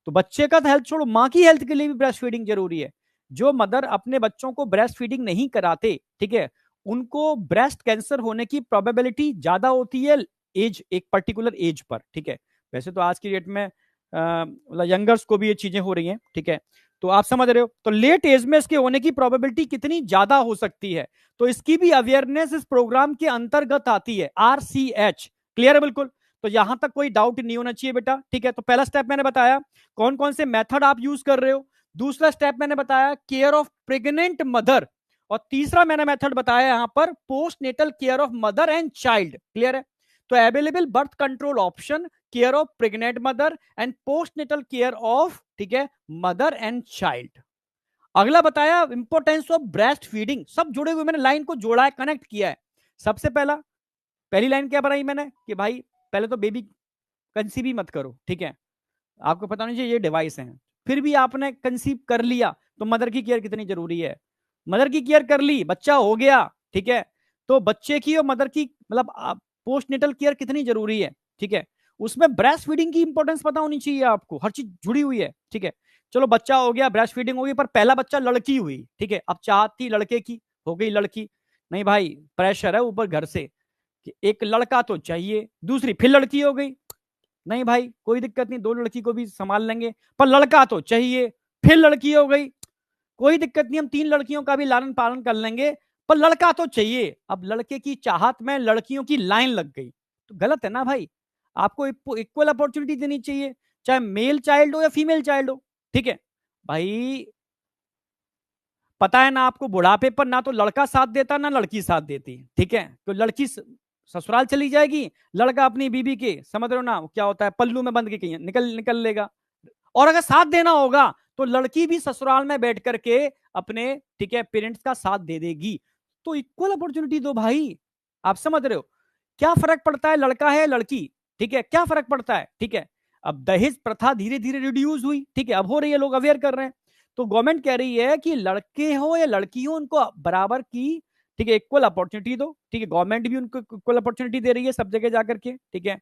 तो बच्चे का हेल्थ छोड़ो, माँ की हेल्थ के लिए भी ब्रेस्ट फीडिंग जरूरी है। जो मदर अपने बच्चों को ब्रेस्ट फीडिंग नहीं कराते, ठीक है, उनको ब्रेस्ट कैंसर होने की प्रोबेबिलिटी ज्यादा होती है एज, एक पर्टिकुलर एज पर, ठीक है। वैसे तो आज की डेट में मतलब यंगर्स को भी ये चीजें हो रही हैं, ठीक है, तो आप समझ रहे हो, तो लेट एज में इसके होने की प्रोबेबिलिटी कितनी ज्यादा हो सकती है, तो इसकी भी अवेयरनेस इस प्रोग्राम के अंतर्गत आती है, RCH, क्लियर है बिल्कुल। तो यहां तक कोई डाउट नहीं होना चाहिए बेटा, ठीक है। तो पहला स्टेप मैंने बताया कौन कौन से मेथड आप यूज कर रहे हो, दूसरा स्टेप मैंने बताया केयर ऑफ प्रेग्नेंट मदर, और तीसरा मैंने मेथड बताया यहां पर post natal care of mother and child, clear है। तो available birth control option, care of pregnant mother and post natal care of, ठीक है, मदर एंड चाइल्ड। अगला बताया इंपोर्टेंस ऑफ ब्रेस्ट फीडिंग, सब जुड़े हुए, मैंने लाइन को जोड़ा है, कनेक्ट किया है। सबसे पहली लाइन क्या बनाई मैंने कि भाई पहले तो बेबी कंसीव ही मत करो, ठीक है, आपको पता नहीं चाहिए ये डिवाइस है। फिर भी आपने कंसीव कर लिया तो मदर की केयर कितनी जरूरी है, मदर की केयर कर ली, बच्चा हो गया, ठीक है, तो बच्चे की और मदर की मतलब पोस्ट नेटल केयर कितनी जरूरी है, ठीक है, उसमें ब्रेस्ट फीडिंग की इंपॉर्टेंस पता होनी चाहिए आपको, हर चीज जुड़ी हुई है, ठीक है। चलो बच्चा हो गया, ब्रेस्ट फीडिंग हो गई, पर पहला बच्चा लड़की हुई, ठीक है, अब चाहती लड़के की, हो गई लड़की, नहीं भाई प्रेशर है ऊपर घर से कि एक लड़का तो चाहिए, दूसरी फिर लड़की हो गई, नहीं भाई कोई दिक्कत नहीं, दो लड़की को भी संभाल लेंगे, पर लड़का तो चाहिए, फिर लड़की हो गई, कोई दिक्कत नहीं, हम तीन लड़कियों का भी लालन पालन कर लेंगे, पर लड़का तो चाहिए। अब लड़के की चाहत में लड़कियों की लाइन लग गई, तो गलत है ना भाई, आपको इक्वल अपॉर्चुनिटी देनी चाहिए, चाहे मेल चाइल्ड हो या फीमेल चाइल्ड हो, ठीक है भाई। पता है ना आपको, बुढ़ापे पर ना तो लड़का साथ देता ना लड़की साथ देती, ठीक है, तो लड़की ससुराल चली जाएगी, लड़का अपनी बीबी के, समझ रहे हो ना क्या होता है, पल्लू में बंद के कहीं निकल निकल लेगा। और अगर साथ देना होगा तो लड़की भी ससुराल में बैठ करके अपने, ठीक है, पेरेंट्स का साथ दे देगी, तो इक्वल अपॉर्चुनिटी दो भाई, आप समझ रहे हो, क्या फर्क पड़ता है लड़का है लड़की, ठीक है, क्या फर्क पड़ता है, ठीक है। अब दहेज प्रथा धीरे धीरे रिड्यूस हुई, ठीक है, अब हो रही है, लोग अवेयर कर रहे हैं, तो गवर्नमेंट कह रही है कि लड़के हो या लड़की हो उनको बराबर की, ठीक है, इक्वल अपॉर्चुनिटी दो, ठीक है, गवर्नमेंट भी उनको इक्वल अपॉर्चुनिटी दे रही है सब जगह जाकर के, ठीक है,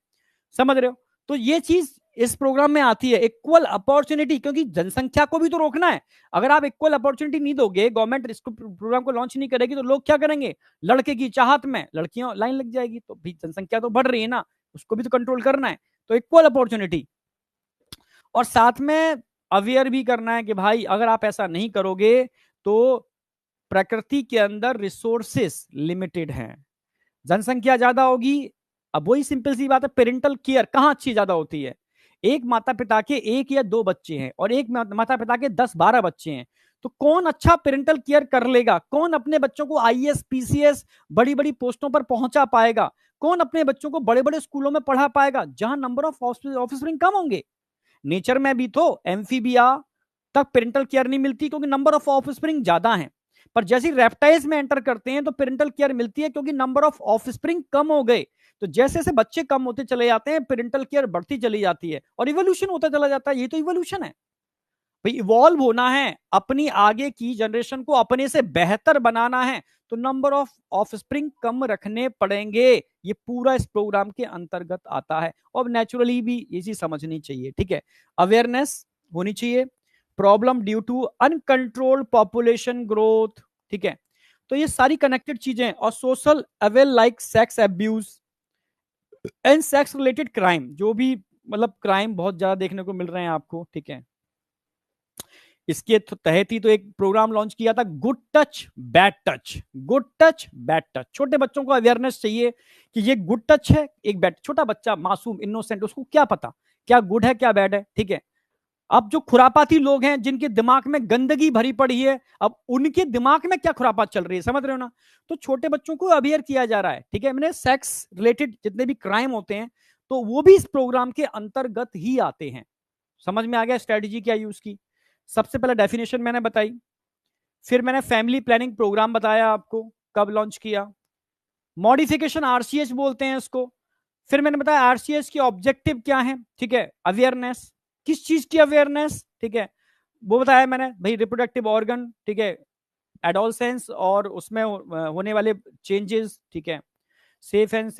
समझ रहे हो। तो ये चीज इस प्रोग्राम में आती है, इक्वल अपॉर्चुनिटी, क्योंकि जनसंख्या को भी तो रोकना है। अगर आप इक्वल अपॉर्चुनिटी नहीं दोगे, गवर्नमेंट इसको प्रोग्राम को लॉन्च नहीं करेगी, तो लोग क्या करेंगे, लड़के की चाहत में लड़कियां लाइन लग जाएगी, तो भी जनसंख्या तो बढ़ रही है ना, उसको भी तो कंट्रोल करना है। तो इक्वल अपॉर्चुनिटी, और साथ में अवेयर भी करना है कि भाई अगर आप ऐसा नहीं करोगे तो प्रकृति के अंदर रिसोर्सेस लिमिटेड हैं, जनसंख्या ज्यादा होगी। अब वही सिंपल सी बात है, पेरेंटल केयर कहां अच्छी ज्यादा होती है, एक माता पिता के 1 या 2 बच्चे हैं और एक माता पिता के 10-12 बच्चे हैं, तो कौन अच्छा पेरेंटल केयर कर लेगा, कौन अपने बच्चों को आईएएस पीसीएस बड़ी बड़ी पोस्टों पर पहुंचा पाएगा, कौन अपने बच्चों को बड़े बड़े स्कूलों में पढ़ा पाएगा जहां नंबर ऑफ ऑफिसरिंग कम होंगे। नेचर में भी तो एम्फीबिया तक पेरेंटल केयर नहीं मिलती क्योंकि नंबर ऑफ ऑफस्प्रिंग ज्यादा हैं, पर जैसे रेप्टाइल्स में एंटर करते हैं तो पेरेंटल केयर मिलती है क्योंकि नंबर ऑफ ऑफस्प्रिंग कम हो गए। तो जैसे जैसे बच्चे कम होते चले जाते हैं, पेरेंटल केयर बढ़ती चली जाती है और इवोल्यूशन होता चला जाता है। ये तो इवोल्यूशन है भाई, इवॉल्व होना है, अपनी आगे की जनरेशन को अपने से बेहतर बनाना है, तो नंबर ऑफ ऑफस्प्रिंग कम रखने पड़ेंगे। ये पूरा इस प्रोग्राम के अंतर्गत आता है और नेचुरली भी ये चीज समझनी चाहिए, ठीक है। अवेयरनेस होनी चाहिए, problem due to uncontrolled population growth, ठीक है। तो ये सारी कनेक्टेड चीजें, और social evil like sex abuse and sex related crime, जो भी मतलब क्राइम बहुत ज्यादा देखने को मिल रहे हैं आपको, ठीक है। इसके तहत ही तो एक प्रोग्राम लॉन्च किया था, good touch bad touch, good touch bad touch. छोटे बच्चों को अवेयरनेस चाहिए कि ये गुड टच है, एक बैड। छोटा बच्चा मासूम इनोसेंट, उसको क्या पता क्या गुड है क्या बैड है, ठीक है। अब जो खुरापाती लोग हैं जिनके दिमाग में गंदगी भरी पड़ी है, अब उनके दिमाग में क्या खुरापात चल रही है, समझ रहे हो ना। तो छोटे बच्चों को अवेयर किया जा रहा है, ठीक है। मैंने सेक्स रिलेटेड जितने भी क्राइम होते हैं तो वो भी इस प्रोग्राम के अंतर्गत ही आते हैं। समझ में आ गया स्ट्रेटेजी क्या यूज की। सबसे पहले डेफिनेशन मैंने बताई, फिर मैंने फैमिली प्लानिंग प्रोग्राम बताया आपको कब लॉन्च किया, मॉडिफिकेशन आरसीएच बोलते हैं इसको। फिर मैंने बताया आरसीएच की ऑब्जेक्टिव क्या है, ठीक है, अवेयरनेस, किस चीज की अवेयरनेस, ठीक है, वो बताया मैंने भाई, रिप्रोडक्टिव ऑर्गन, ठीक है, एडोलसेंस और उसमें होने वाले चेंजेस, ठीक है, safe and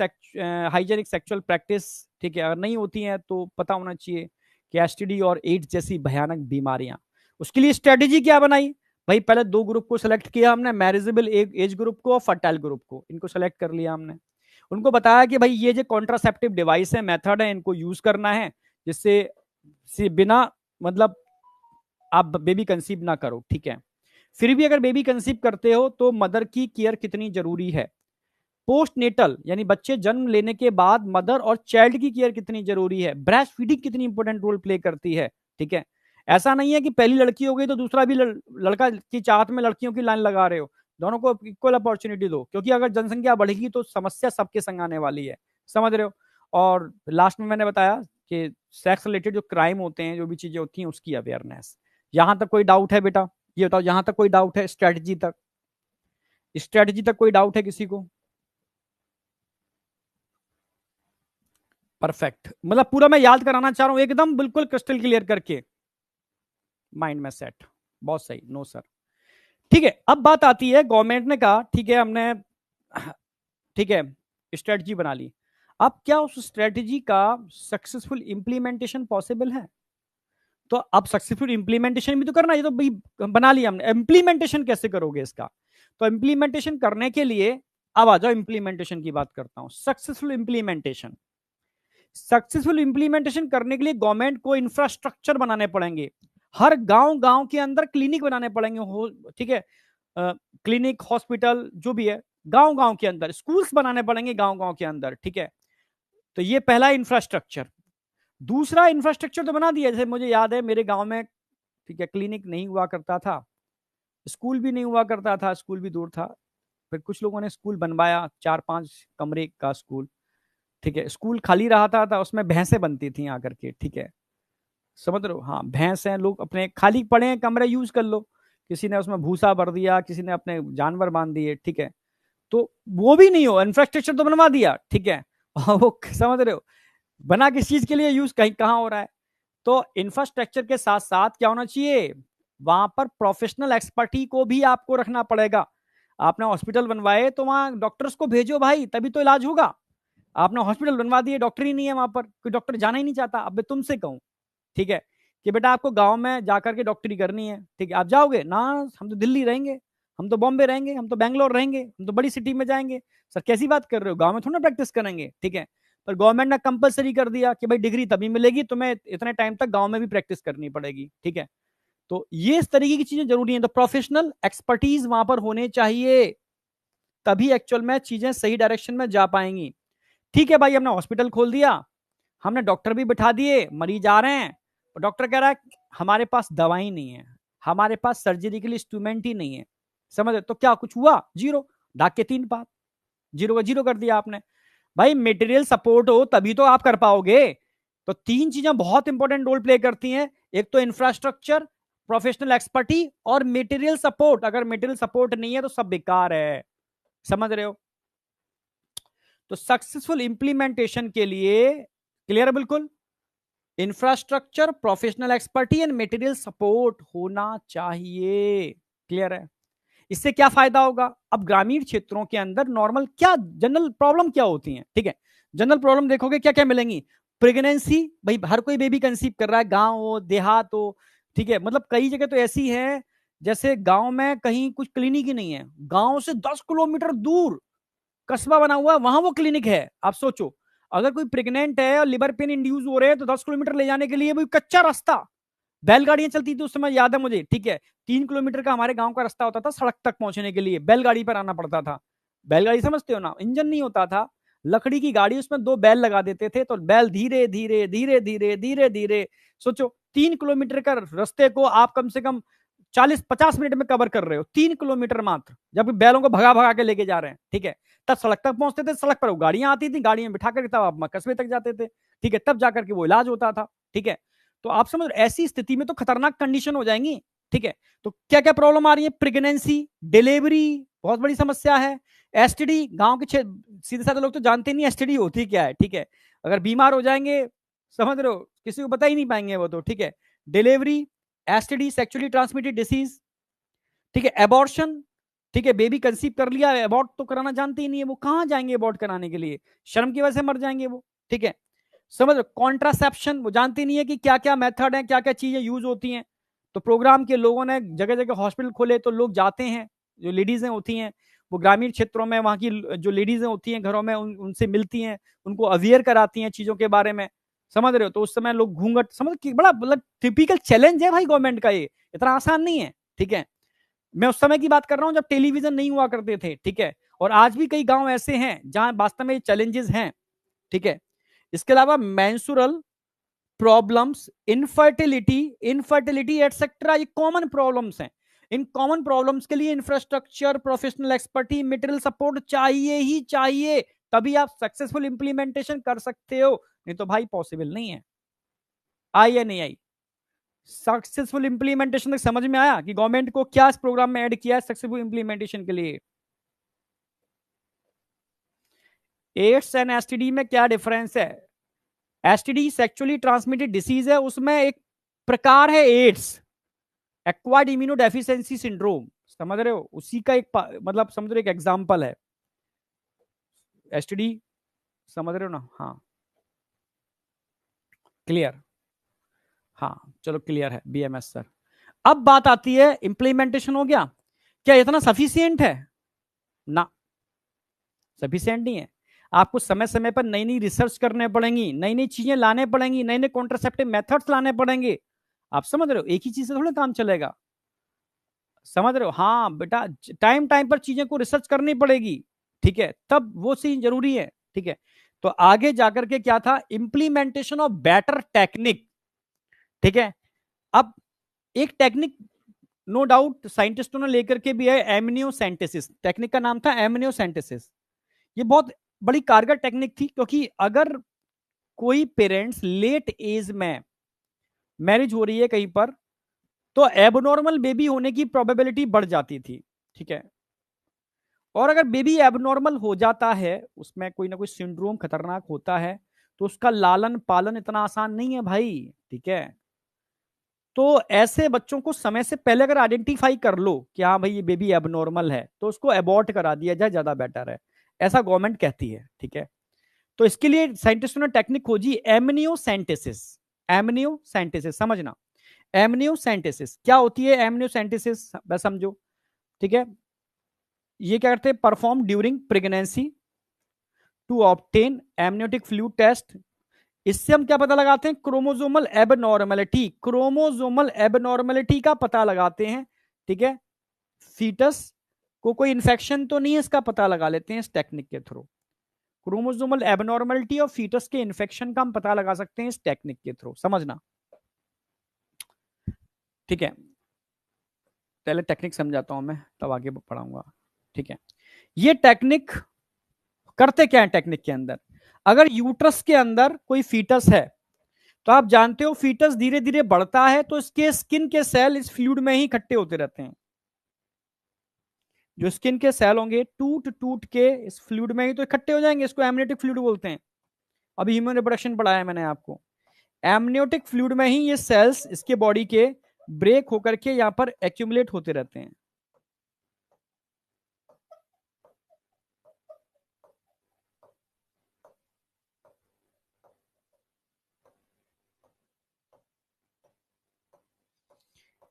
hygienic sexual practice, ठीक है, अगर नहीं होती हैं तो पता होना चाहिए कि एसटीडी और एड्स जैसी भयानक बीमारियां। उसके लिए स्ट्रेटेजी क्या बनाई भाई, पहले 2 ग्रुप को सेलेक्ट किया हमने, मैरिजेबल एज ग्रुप को और फर्टाइल ग्रुप को, इनको सेलेक्ट कर लिया हमने। उनको बताया कि भाई ये जो कॉन्ट्रासेप्टिव डिवाइस है, मेथड है, इनको यूज करना है जिससे बिना मतलब आप बेबी कंसीव ना करो, ठीक है। फिर भी अगर बेबी कंसीव करते हो तो मदर की केयर कितनी जरूरी है, पोस्ट नेटल यानी बच्चे जन्म लेने के बाद मदर और चाइल्ड की केयर कितनी जरूरी है, ब्रेस्ट फीडिंग कितनी इंपॉर्टेंट रोल प्ले करती है, ठीक है। ऐसा नहीं है कि पहली लड़की हो गई तो दूसरा भी लड़का की चाहत में लड़कियों की लाइन लगा रहे हो, दोनों को इक्वल अपॉर्चुनिटी दो, क्योंकि अगर जनसंख्या बढ़ेगी तो समस्या सबके संग आने वाली है, समझ रहे हो। और लास्ट में मैंने बताया कि सेक्स रिलेटेड जो क्राइम होते हैं, जो भी चीजें होती हैं, उसकी अवेयरनेस। यहां तक कोई डाउट है बेटा, ये बताओ, यहां तक कोई डाउट है, स्ट्रेटजी तक कोई डाउट है किसी को। परफेक्ट, मतलब पूरा मैं याद कराना चाह रहा हूं एकदम बिल्कुल क्रिस्टल क्लियर करके, माइंड में सेट, बहुत सही, नो सर, ठीक है। अब बात आती है, गवर्नमेंट ने कहा ठीक है हमने, ठीक है, स्ट्रेटजी बना ली, अब क्या उस स्ट्रेटजी का सक्सेसफुल इंप्लीमेंटेशन पॉसिबल है। तो अब सक्सेसफुल इंप्लीमेंटेशन भी तो करना है, ये तो भाई बना लिया हमने, इंप्लीमेंटेशन कैसे करोगे इसका। तो इंप्लीमेंटेशन करने के लिए अब आ जाओ, इंप्लीमेंटेशन की बात करता हूं। सक्सेसफुल इंप्लीमेंटेशन करने के लिए गवर्नमेंट को इंफ्रास्ट्रक्चर बनाने पड़ेंगे, हर गांव गांव के अंदर क्लिनिक बनाने पड़ेंगे, ठीक है, क्लिनिक हॉस्पिटल जो भी है, गांव गांव के अंदर स्कूल्स बनाने पड़ेंगे, गांव गांव के अंदर, ठीक है। तो ये पहला इंफ्रास्ट्रक्चर। दूसरा इंफ्रास्ट्रक्चर तो बना दिया, जैसे मुझे याद है मेरे गांव में, ठीक है, क्लिनिक नहीं हुआ करता था, स्कूल भी नहीं हुआ करता था, स्कूल भी दूर था, फिर कुछ लोगों ने स्कूल बनवाया, 4-5 कमरे का स्कूल, ठीक है, स्कूल खाली रहा था उसमें भैंसें बनती थी आकर के, ठीक है, समझ रहे हो, हाँ भैंस हैं, लोग अपने खाली पड़े हैं कमरे यूज कर लो, किसी ने उसमें भूसा भर दिया, किसी ने अपने जानवर बांध दिए, ठीक है। तो वो भी नहीं हो, इंफ्रास्ट्रक्चर तो बनवा दिया, ठीक है, और वो समझ रहे हो बना किस चीज के लिए यूज, कहीं कहाँ हो रहा है। तो इंफ्रास्ट्रक्चर के साथ साथ क्या होना चाहिए, वहां पर प्रोफेशनल एक्सपर्टी को भी आपको रखना पड़ेगा। आपने हॉस्पिटल बनवाए तो वहां डॉक्टर्स को भेजो भाई, तभी तो इलाज होगा। आपने हॉस्पिटल बनवा दिए, डॉक्टर ही नहीं है वहां पर, कोई डॉक्टर जाना ही नहीं चाहता। अब मैं तुमसे कहूं, ठीक है, कि बेटा आपको गांव में जाकर के डॉक्टरी करनी है, ठीक है, आप जाओगे ना? हम तो दिल्ली रहेंगे, हम तो बॉम्बे रहेंगे, हम तो बैंगलोर रहेंगे, हम तो बड़ी सिटी में जाएंगे। सर कैसी बात कर रहे हो, गांव में थोड़ा प्रैक्टिस करेंगे, ठीक है। पर गवर्नमेंट ने कंपलसरी कर दिया कि भाई डिग्री तभी मिलेगी तुम्हें, इतने टाइम तक गांव में भी प्रैक्टिस करनी पड़ेगी, ठीक है। तो ये इस तरीके की चीजें जरूरी है, तो प्रोफेशनल एक्सपर्टीज वहां पर होने चाहिए, तभी एक्चुअल में चीजें सही डायरेक्शन में जा पाएंगी। ठीक है भाई, हमने हॉस्पिटल खोल दिया, हमने डॉक्टर भी बिठा दिए, मरीज आ रहे हैं, डॉक्टर कह रहा है हमारे पास दवाई नहीं है, हमारे पास सर्जरी के लिए इंस्ट्रूमेंट ही नहीं है, समझ रहे? तो क्या कुछ हुआ? जीरो। ढाक के 3 पात, जीरो का जीरो कर दिया आपने। भाई मेटेरियल सपोर्ट हो तभी तो आप कर पाओगे। तो 3 चीजें बहुत इंपॉर्टेंट रोल प्ले करती हैं, एक तो इंफ्रास्ट्रक्चर, प्रोफेशनल एक्सपर्टी और मेटेरियल सपोर्ट। अगर मेटेरियल सपोर्ट नहीं है तो सब बेकार है, समझ रहे हो? तो सक्सेसफुल इंप्लीमेंटेशन के लिए, क्लियर है बिल्कुल, infrastructure, professional expertise and material support होना चाहिए। क्लियर है? इससे क्या फायदा होगा? अब ग्रामीण क्षेत्रों के अंदर नॉर्मल क्या जनरल प्रॉब्लम क्या होती है, ठीक है, जनरल प्रॉब्लम देखोगे क्या क्या मिलेंगी? प्रेगनेंसी, भाई हर कोई बेबी कंसीव कर रहा है, गांव हो देहात हो, ठीक है, मतलब कई जगह तो ऐसी है जैसे गांव में कहीं कुछ क्लिनिक ही नहीं है, गांव से 10 किलोमीटर दूर कस्बा बना हुआ है, वहां वो क्लिनिक है। आप सोचो, अगर कोई प्रेग्नेंट है और लिवर पेन इंड्यूस हो रहे हैं तो 10 किलोमीटर ले जाने के लिए भी कच्चा रास्ता, बैलगाड़ियां चलती थी उस समय, याद है मुझे, ठीक है। 3 किलोमीटर का हमारे गांव का रास्ता होता था, सड़क तक पहुंचने के लिए बैलगाड़ी पर आना पड़ता था। बैलगाड़ी समझते हो ना, इंजन नहीं होता था, लकड़ी की गाड़ी, उसमें 2 बैल लगा देते थे, तो बैल धीरे धीरे धीरे धीरे धीरे धीरे, सोचो 3 किलोमीटर का रास्ते को आप कम से कम 40-50 मिनट में कवर कर रहे हो, 3 किलोमीटर मात्र, जब बैलों को भगा भगा के लेके जा रहे हैं, ठीक है। तब सड़क तक पहुंचते थे, सड़क पर वो गाड़ियां आती थी, गाड़ियां बिठा करके तब आप कस्बे तक जाते थे, ठीक है, तब जाकर के वो इलाज होता था, ठीक है। तो आप समझ, ऐसी स्थिति में तो खतरनाक कंडीशन हो जाएंगी, ठीक है। तो क्या क्या प्रॉब्लम आ रही है? प्रेगनेंसी, डिलीवरी बहुत बड़ी समस्या है, एसटीडी, गांव के सीधे साधे लोग तो जानते नहीं एसटीडी होती क्या है, ठीक है, अगर बीमार हो जाएंगे, समझ रहे हो, किसी को बता ही नहीं पाएंगे वो तो, ठीक है। Delivery, STD, sexually transmitted disease, ठीक है, एबॉर्शन, ठीक है, बेबी कंसीव कर लिया, अबॉर्ट तो कराना जानते ही नहीं है, वो कहां जाएंगे अबॉर्ट कराने के लिए, शर्म की वजह से मर जाएंगे वो, ठीक है। समझ, कॉन्ट्रासेप्शन, वो जानती नहीं है कि क्या क्या मेथड है, क्या क्या चीजें यूज होती हैं। तो प्रोग्राम के लोगों ने जगह जगह हॉस्पिटल खोले, तो लोग जाते हैं, जो लेडीजें होती हैं वो ग्रामीण क्षेत्रों में, वहां की जो लेडीजें होती हैं घरों में, उनसे मिलती हैं, उनको अवेयर कराती हैं चीजों के बारे में, समझ रहे हो? तो उस समय लोग घूंघट, समझ कि बड़ा मतलब टिपिकल चैलेंज है भाई गवर्नमेंट का, ये इतना आसान नहीं है, ठीक है। मैं उस समय की बात कर रहा हूं जब टेलीविजन नहीं हुआ करते थे, ठीक है, और आज भी कई गांव ऐसे हैं जहां वास्तव में चैलेंजेस हैं, ठीक है। इसके अलावा menstrual problems, infertility, infertility etcetera, ये कॉमन प्रॉब्लम्स हैं। इन कॉमन प्रॉब्लम्स के लिए infrastructure, professional expertise, material support चाहिए ही चाहिए, तभी आप सक्सेसफुल इंप्लीमेंटेशन कर सकते हो, नहीं तो भाई पॉसिबल नहीं है। आई या नहीं आई? सक्सेसफुल इंप्लीमेंटेशन तक समझ में आया कि गवर्नमेंट को क्या इस प्रोग्राम में ऐड किया है सक्सेसफुल इंप्लीमेंटेशन के लिए? एड्स एंड एसटीडी में क्या डिफरेंस है? एसटीडी सेक्सुअली ट्रांसमिटेड डिसीज है, उसमें एक प्रकार है AIDS, acquired immuno deficiency syndrome, समझ रहे हो, उसी का एक मतलब समझ रहे हो, एक एग्जांपल है एसटीडी, समझ रहे हो ना? हाँ, क्लियर, हाँ चलो क्लियर है बीएमएस सर। अब बात आती है इंप्लीमेंटेशन हो गया, क्या इतना सफिशियंट है? ना, सफिशियंट नहीं है। आपको समय समय पर नई नई रिसर्च करने पड़ेंगी, नई नई चीजें लाने पड़ेंगी, नए नए कॉन्ट्रासेप्टिव मेथड्स लाने पड़ेंगे। आप समझ रहे हो, एक ही चीज से थोड़ा काम चलेगा, समझ रहे हो? हाँ बेटा, टाइम टाइम पर चीजें को रिसर्च करनी पड़ेगी, ठीक है, तब वो चीज जरूरी है, ठीक है। तो आगे जाकर के क्या था? इंप्लीमेंटेशन ऑफ बेटर टेक्निक, ठीक है। अब एक टेक्निक नो डाउट साइंटिस्टों ने लेकर के भी है, एमनियोसेंटेसिस, टेक्निक का नाम था एमनियोसेंटेसिस। ये बहुत बड़ी कारगर टेक्निक थी, क्योंकि अगर कोई पेरेंट्स लेट एज में मैरिज हो रही है कहीं पर, तो एबनॉर्मल बेबी होने की प्रोबेबिलिटी बढ़ जाती थी, ठीक है। और अगर बेबी एबनॉर्मल हो जाता है, उसमें कोई ना कोई सिंड्रोम खतरनाक होता है, तो उसका लालन पालन इतना आसान नहीं है भाई, ठीक है। तो ऐसे बच्चों को समय से पहले अगर आइडेंटिफाई कर लो कि हाँ भाई ये बेबी एबनॉर्मल है, तो उसको अबॉर्ट करा दिया जाए, ज्यादा बेटर है, ऐसा गवर्नमेंट कहती है। ठीक है, तो इसके लिए साइंटिस्टों ने टेक्निक खोजी, एमनियोसेंटेसिस। एमनियोसेंटेसिस समझना, एमनियोसेंटेसिस क्या होती है? एमनियोसेंटेसिस बस समझो। ठीक है, ये क्या करते हैं? Perform during pregnancy to obtain amniotic fluid test. इससे हम क्या पता लगाते हैं? क्रोमोजोमल एबनॉर्मेलिटी, क्रोमोजोमल एबनॉर्मेलिटी का पता लगाते हैं। ठीक है, फीटस को कोई इंफेक्शन तो नहीं है, इसका पता लगा लेते हैं इस टेक्निक के थ्रू। क्रोमोजोमल एबनॉर्मेलिटी और फीटस के इंफेक्शन का हम पता लगा सकते हैं इस टेक्निक के थ्रू, समझना। ठीक है, पहले टेक्निक समझाता हूं मैं, तब आगे पढ़ाऊंगा। ठीक है, ये टेक्निक करते क्या है? टेक्निक के अंदर अगर यूट्रस के अंदर कोई फीटस है, तो आप जानते हो फीटस धीरे धीरे बढ़ता है, तो इसके स्किन के सेल इस फ्लूइड में ही इकट्ठे होते रहते हैं। जो स्किन के सेल होंगे टूट टूट के इस फ्लूइड में ही तो इकट्ठे हो जाएंगे, इसको एमनियोटिक फ्लूइड बोलते हैं। अभी ह्यूमन रिप्रोडक्शन पढ़ाया मैंने आपको। एमनियोटिक फ्लूइड में ही ये सेल्स इसके बॉडी के ब्रेक होकर के यहां पर एक्यूमुलेट होते रहते हैं।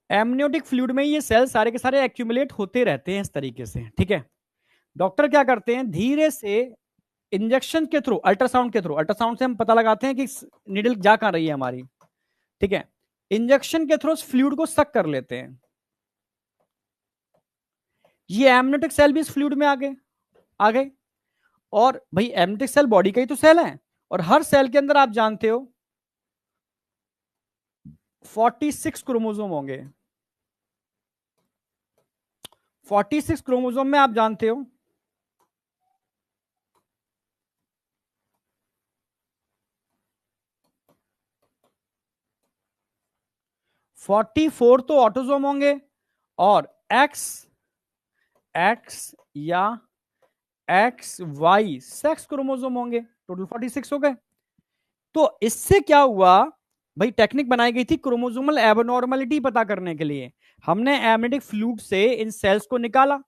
एमनियोटिक फ्लूइड में ये सेल सारे के सारे एक्यूमुलेट होते रहते हैं इस तरीके से। ठीक है, डॉक्टर क्या करते हैं? धीरे से इंजेक्शन के थ्रू, अल्ट्रासाउंड के थ्रू, अल्ट्रासाउंड से हम पता लगाते हैं कि नीडल जा कहां रही है हमारी। ठीक है, इंजेक्शन के थ्रू फ्लूइड को सक कर लेते हैं। ये एमनियोटिक सेल भी इस फ्लूइड में आ गए। और भाई एमनियोटिक सेल बॉडी का ही तो सेल है, और हर सेल के अंदर आप जानते हो 46 क्रोमोसोम होंगे। 46 क्रोमोसोम में आप जानते हो 44 तो ऑटोसोम होंगे, और एक्स एक्स या एक्स वाई सेक्स क्रोमोसोम होंगे। टोटल 46 हो गए। तो इससे क्या हुआ भाई? टेक्निक बनाई गई थी क्रोमोसोमल एबनॉर्मलिटी पता करने के लिए। हमने एमनियोटिक फ्लूइड से इन सेल्स को निकाला,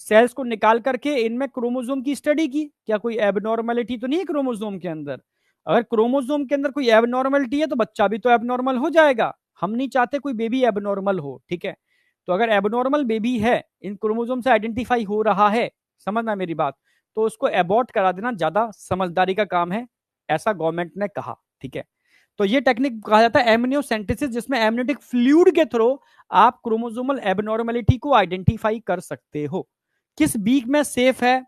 सेल्स को निकाल करके इनमें क्रोमोसोम की स्टडी की, क्या कोई एबनॉर्मलिटी तो नहीं है क्रोमोसोम के अंदर? अगर क्रोमोसोम के अंदर कोई एबनॉर्मलिटी है तो बच्चा भी तो एबनॉर्मल हो जाएगा। हम नहीं चाहते कोई बेबी एबनॉर्मल हो। ठीक है, तो अगर एबनॉर्मल बेबी है, इन क्रोमोसोम से आइडेंटिफाई हो रहा है, समझना मेरी बात, तो उसको अबॉर्ट करा देना ज्यादा समझदारी का काम है, ऐसा गवर्नमेंट ने कहा। ठीक है, तो ये टेक्निक कहा जाता है एमनियोसेंटेसिस, जिसमें एमनियोटिक फ्लूइड के थ्रू आप क्रोमोसोमल एबनॉर्मलिटी को आइडेंटिफाई कर सकते हो। किस वीक में सेफ है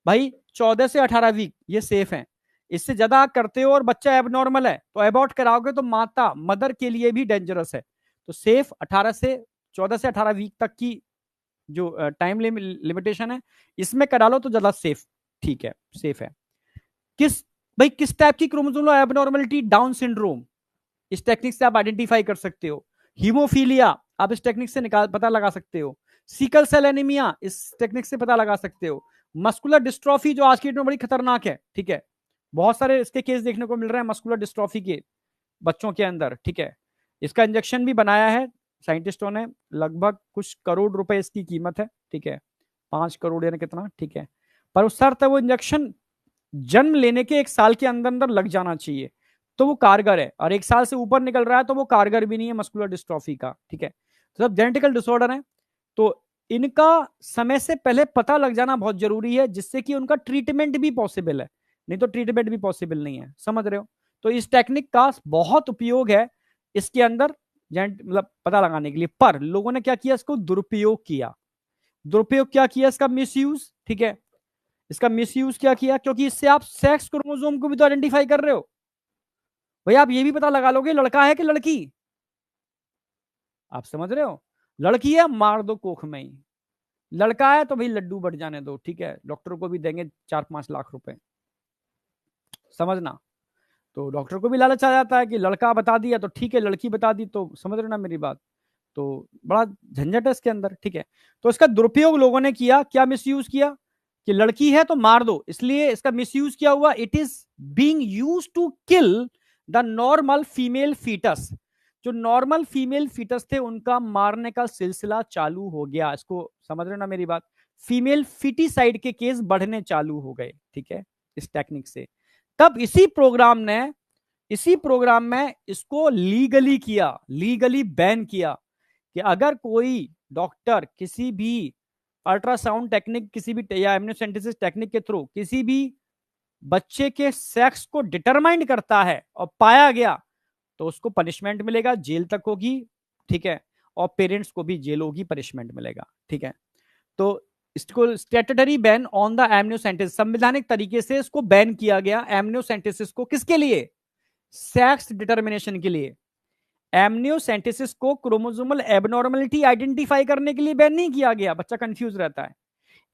भाई? 14 से 18 वीक ये सेफ है। इससे ज्यादा आप करते हो और बच्चा एबनॉर्मल है तो अबॉर्ट कराओगे तो मदर के लिए भी डेंजरस है। तो सेफ 14 से 18 वीक तक की जो टाइम लिमिटेशन है, इसमें करा लो तो ज्यादा सेफ। ठीक है, सेफ है। किस भाई किस टाइप की क्रोमोसोमल एबनॉर्मलिटी? डाउन सिंड्रोम, इस टेक्निक से आप आइडेंटिफाई कर सकते हो। हीमोफीलिया, आप इस टेक्निक से पता लगा सकते हो। सिकल सेल एनीमिया, इस टेक्निक से पता लगा सकते हो। मस्कुलर डिस्ट्रॉफी जो आज की डेट में बड़ी खतरनाक है। ठीक है, बहुत सारे इसके केस देखने को मिल रहे हैं मस्कुलर डिस्ट्रॉफी के बच्चों के अंदर। ठीक है, इसका इंजेक्शन भी बनाया है साइंटिस्टों ने, लगभग कुछ करोड़ रुपए इसकी कीमत है। ठीक है, 5 करोड़ या कितना। ठीक है, पर उस शर्त है वो इंजेक्शन जन्म लेने के 1 साल के अंदर अंदर लग जाना चाहिए, तो वो कारगर है। और 1 साल से ऊपर निकल रहा है तो वो कारगर भी नहीं है मस्कुलर डिस्ट्रॉफी का। ठीक है, तो सब जेनेटिकल डिसऑर्डर है, तो इनका समय से पहले पता लग जाना बहुत जरूरी है, जिससे कि उनका ट्रीटमेंट भी पॉसिबल है। नहीं तो ट्रीटमेंट भी पॉसिबल नहीं है, समझ रहे हो? तो इस टेक्निक का बहुत उपयोग है इसके अंदर, मतलब पता लगाने के लिए। पर लोगों ने क्या किया? इसको दुरुपयोग किया। दुरुपयोग क्या किया? इसका मिसयूज। ठीक है, इसका मिसयूज क्या किया? क्योंकि इससे आप सेक्स क्रोमोसोम को भी तो आइडेंटिफाई कर रहे हो। भाई आप ये भी पता लगा लोगे लड़का है कि लड़की। आप समझ रहे हो? लड़की है मार दो कोख में ही, लड़का है तो भाई लड्डू बढ़ जाने दो। ठीक है, डॉक्टर को भी देंगे 4-5 लाख रुपए, समझना। तो डॉक्टर को भी लालच आ जाता है कि लड़का बता दिया तो ठीक है, लड़की बता दी तो, समझ रहे ना मेरी बात? तो बड़ा झंझट है इसके अंदर। ठीक है, तो इसका दुरुपयोग लोगों ने किया। क्या मिसयूज किया? कि लड़की है तो मार दो, इसलिए इसका मिसयूज किया हुआ। It is being used to kill the normal female foetus. जो नॉर्मल फीमेल फीटस थे उनका मारने का सिलसिला चालू हो गया। इसको समझ रहे हो ना मेरी बात? फीमेल फिटिसाइड के केस बढ़ने चालू हो गए, ठीक है, इस टेक्निक से। तब इसी प्रोग्राम में इसको लीगली किया, लीगली बैन किया कि अगर कोई डॉक्टर किसी भी अल्ट्रासाउंड टेक्निक, किसी भी या एमनियोसेंटेसिस टेक्निक के थ्रू किसी भी बच्चे के सेक्स को डिटरमाइन करता है और पाया गया, तो उसको पनिशमेंट मिलेगा, जेल तक होगी, ठीक है, और पेरेंट्स को भी जेल होगी, पनिशमेंट मिलेगा, ठीक है। तो इसको statutory ban on the amniocentesis, संवैधानिक तरीके से इसको बैन किया गया एमनियोसेंटेसिस को। किसके लिए? सेक्स डिटर्मिनेशन के लिए। एमनियोसेंटेसिस को क्रोमोसोमल एबनॉर्मलिटी आइडेंटिफाई करने के लिए बैन नहीं किया गया, बच्चा कंफ्यूज रहता है।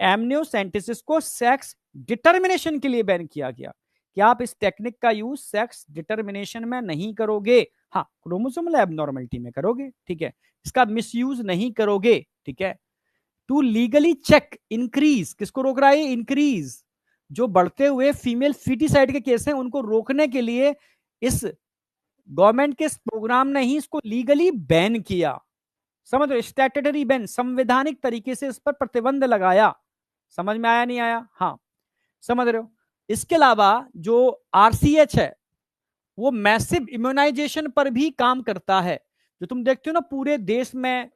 एमनियोसेंटेसिस को सेक्स डिटर्मिनेशन के लिए बैन किया गया कि आप इस टेक्निक का यूज सेक्स डिटर्मिनेशन में नहीं करोगे, हाँ क्रोमोसोमल एबनॉर्मलिटी में करोगे, ठीक है, इसका मिसयूज नहीं करोगे, ठीक है। टू लीगली चेक इंक्रीज, किसको रोक रहा है? इंक्रीज, जो बढ़ते हुए फीमेल फिटिसाइड के केस हैं उनको रोकने के लिए इस गवर्नमेंट के प्रोग्राम ने ही इसको लीगली बैन किया। समझ रहे हो? स्टैट्यूटरी बैन, संवैधानिक तरीके से इस पर प्रतिबंध लगाया। समझ में आया नहीं आया? हाँ, समझ रहे हो? इसके अलावा जो आरसीएच है वो मैसिव इम्यूनाइजेशन पर भी काम करता है, जो तुम देखते हो ना पूरे देश में,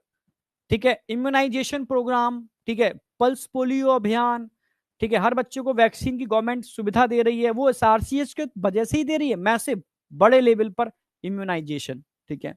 ठीक है, इम्यूनाइजेशन प्रोग्राम, ठीक है, पल्स पोलियो अभियान, ठीक है, हर बच्चे को वैक्सीन की गवर्नमेंट सुविधा दे रही है, वो इस आरसीएच के वजह से ही दे रही है, मैसिव, बड़े लेवल पर इम्यूनाइजेशन, ठीक है।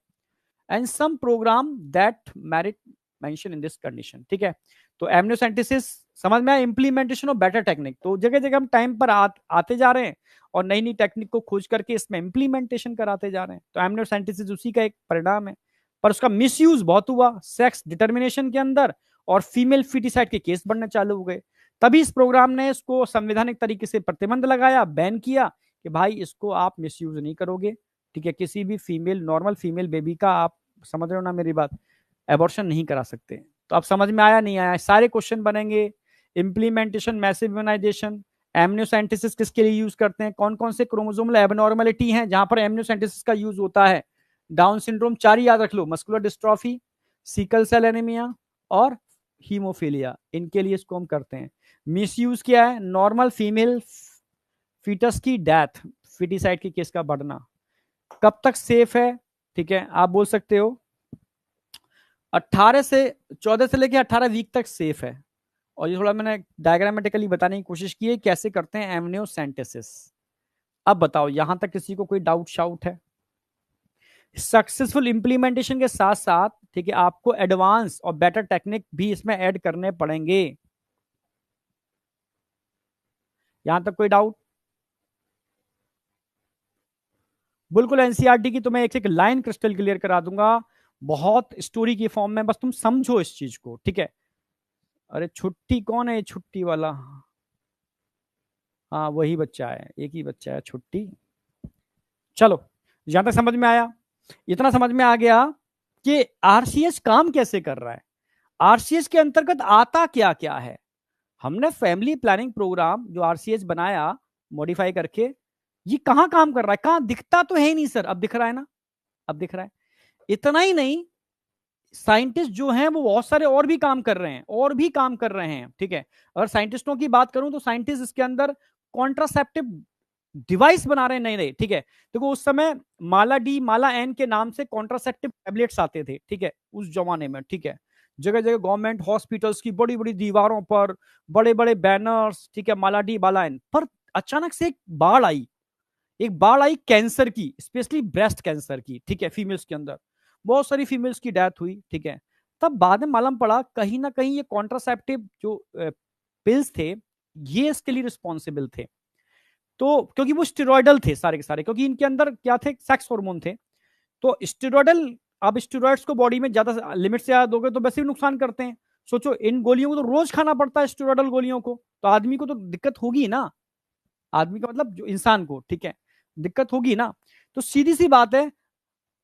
And some programme that merit mention in this condition, ठीक है। तो एमनियोसेंटेसिस समझ में आया, इंप्लीमेंटेशन ऑफ बेटर टेक्निक, तो जगह जगह हम टाइम पर आते जा रहे हैं और नई नई टेक्निक को खोज करके इसमें इंप्लीमेंटेशन कराते जा रहे हैं। तो एमनियोसेंटेसिस उसी का एक परिणाम है, पर उसका मिसयूज बहुत हुआ सेक्स डिटर्मिनेशन के अंदर, और फीमेल फिटिसाइड के केस बढ़ने चालू हो गए। तभी इस प्रोग्राम ने इसको संवैधानिक तरीके से प्रतिबंध लगाया, बैन किया कि भाई इसको आप मिसयूज नहीं करोगे, ठीक है, किसी भी फीमेल, नॉर्मल फीमेल बेबी का, आप समझ रहे हो ना मेरी बात, एबॉर्शन नहीं करा सकते। तो अब समझ में आया नहीं आया? सारे क्वेश्चन बनेंगे। इंप्लीमेंटेशन, मैसिव इम्यूनाइजेशन, एमनियोसेंटेसिस किसके लिए यूज करते हैं, कौन कौन से क्रोमोसोमल एबनॉर्मलिटी हैं जहां पर एमनियोसेंटेसिस का यूज होता है, डाउन सिंड्रोम, 4 ही याद रख लो, muscular dystrophy, sickle cell anaemia और हीमोफीलिया, इनके लिए इसको हम करते हैं। मिसयूज क्या है? नॉर्मल फीमेल फीटस की डेथ, फिटिसाइड की केस का बढ़ना। कब तक सेफ है? ठीक है, आप बोल सकते हो 14 से लेकर 18 वीक तक सेफ है। और ये थोड़ा मैंने डायग्रामेटिकली बताने की कोशिश की है कैसे करते हैं एमनियोसेंटेसिस। अब बताओ यहां तक किसी को कोई डाउट शाउट है? सक्सेसफुल इंप्लीमेंटेशन के साथ साथ, ठीक है, आपको एडवांस और बेटर टेक्निक भी इसमें ऐड करने पड़ेंगे। यहां तक कोई डाउट? बिल्कुल, एनसीईआरटी की तो मैं एक एक लाइन क्रिस्टल क्लियर करा दूंगा, बहुत स्टोरी की फॉर्म में, बस तुम समझो इस चीज को, ठीक है। अरे छुट्टी कौन है? ये छुट्टी वाला, हाँ वही बच्चा है, एक ही बच्चा है छुट्टी। चलो, यहां तक समझ में आया? इतना समझ में आ गया कि आरसीएस काम कैसे कर रहा है, आरसीएस के अंतर्गत आता क्या क्या है। हमने फैमिली प्लानिंग प्रोग्राम जो आरसीएस बनाया मॉडिफाई करके, ये कहां काम कर रहा है? कहां दिखता तो है ही नहीं सर, अब दिख रहा है ना, अब दिख रहा है। इतना ही नहीं, साइंटिस्ट जो हैं वो बहुत सारे और भी काम कर रहे हैं, और भी काम कर रहे हैं, ठीक है। अगर साइंटिस्टों की बात करूं तो साइंटिस्ट इसके अंदर कॉन्ट्रासेप्टिव डिवाइस बना रहे हैं नए नए, ठीक है। देखो उस समय माला डी, माला एन के नाम से कॉन्ट्रासेप्टिव टैबलेट्स आते थे, ठीक है, उस जमाने में, ठीक है। जगह जगह गवर्नमेंट हॉस्पिटल्स की बड़ी बड़ी दीवारों पर बड़े बड़े बैनर्स, ठीक है, माला डी, माला एन। पर अचानक से एक बाढ़ आई कैंसर की, स्पेशली ब्रेस्ट कैंसर की, ठीक है, फीमेल्स के अंदर बहुत सारी फीमेल्स की डेथ हुई, ठीक है। तब बाद में मालूम पड़ा कहीं ना कहीं ये कॉन्ट्रासेप्टिव जो पिल्स थे ये इसके लिए रिस्पॉन्सिबल थे। तो क्योंकि वो स्टेरॉयडल थे सारे के सारे, क्योंकि इनके अंदर क्या थे? सेक्स हार्मोन थे। तो स्टेरॉयडल, अब स्टेरॉइड्स को बॉडी में ज्यादा लिमिट से ज्यादा दोगे तो वैसे भी नुकसान करते हैं। सोचो इन गोलियों को तो रोज खाना पड़ता है, स्टेरॉयडल गोलियों को, तो आदमी को तो दिक्कत होगी ना, आदमी का मतलब जो इंसान को, ठीक है, दिक्कत होगी ना। तो सीधी सी बात है,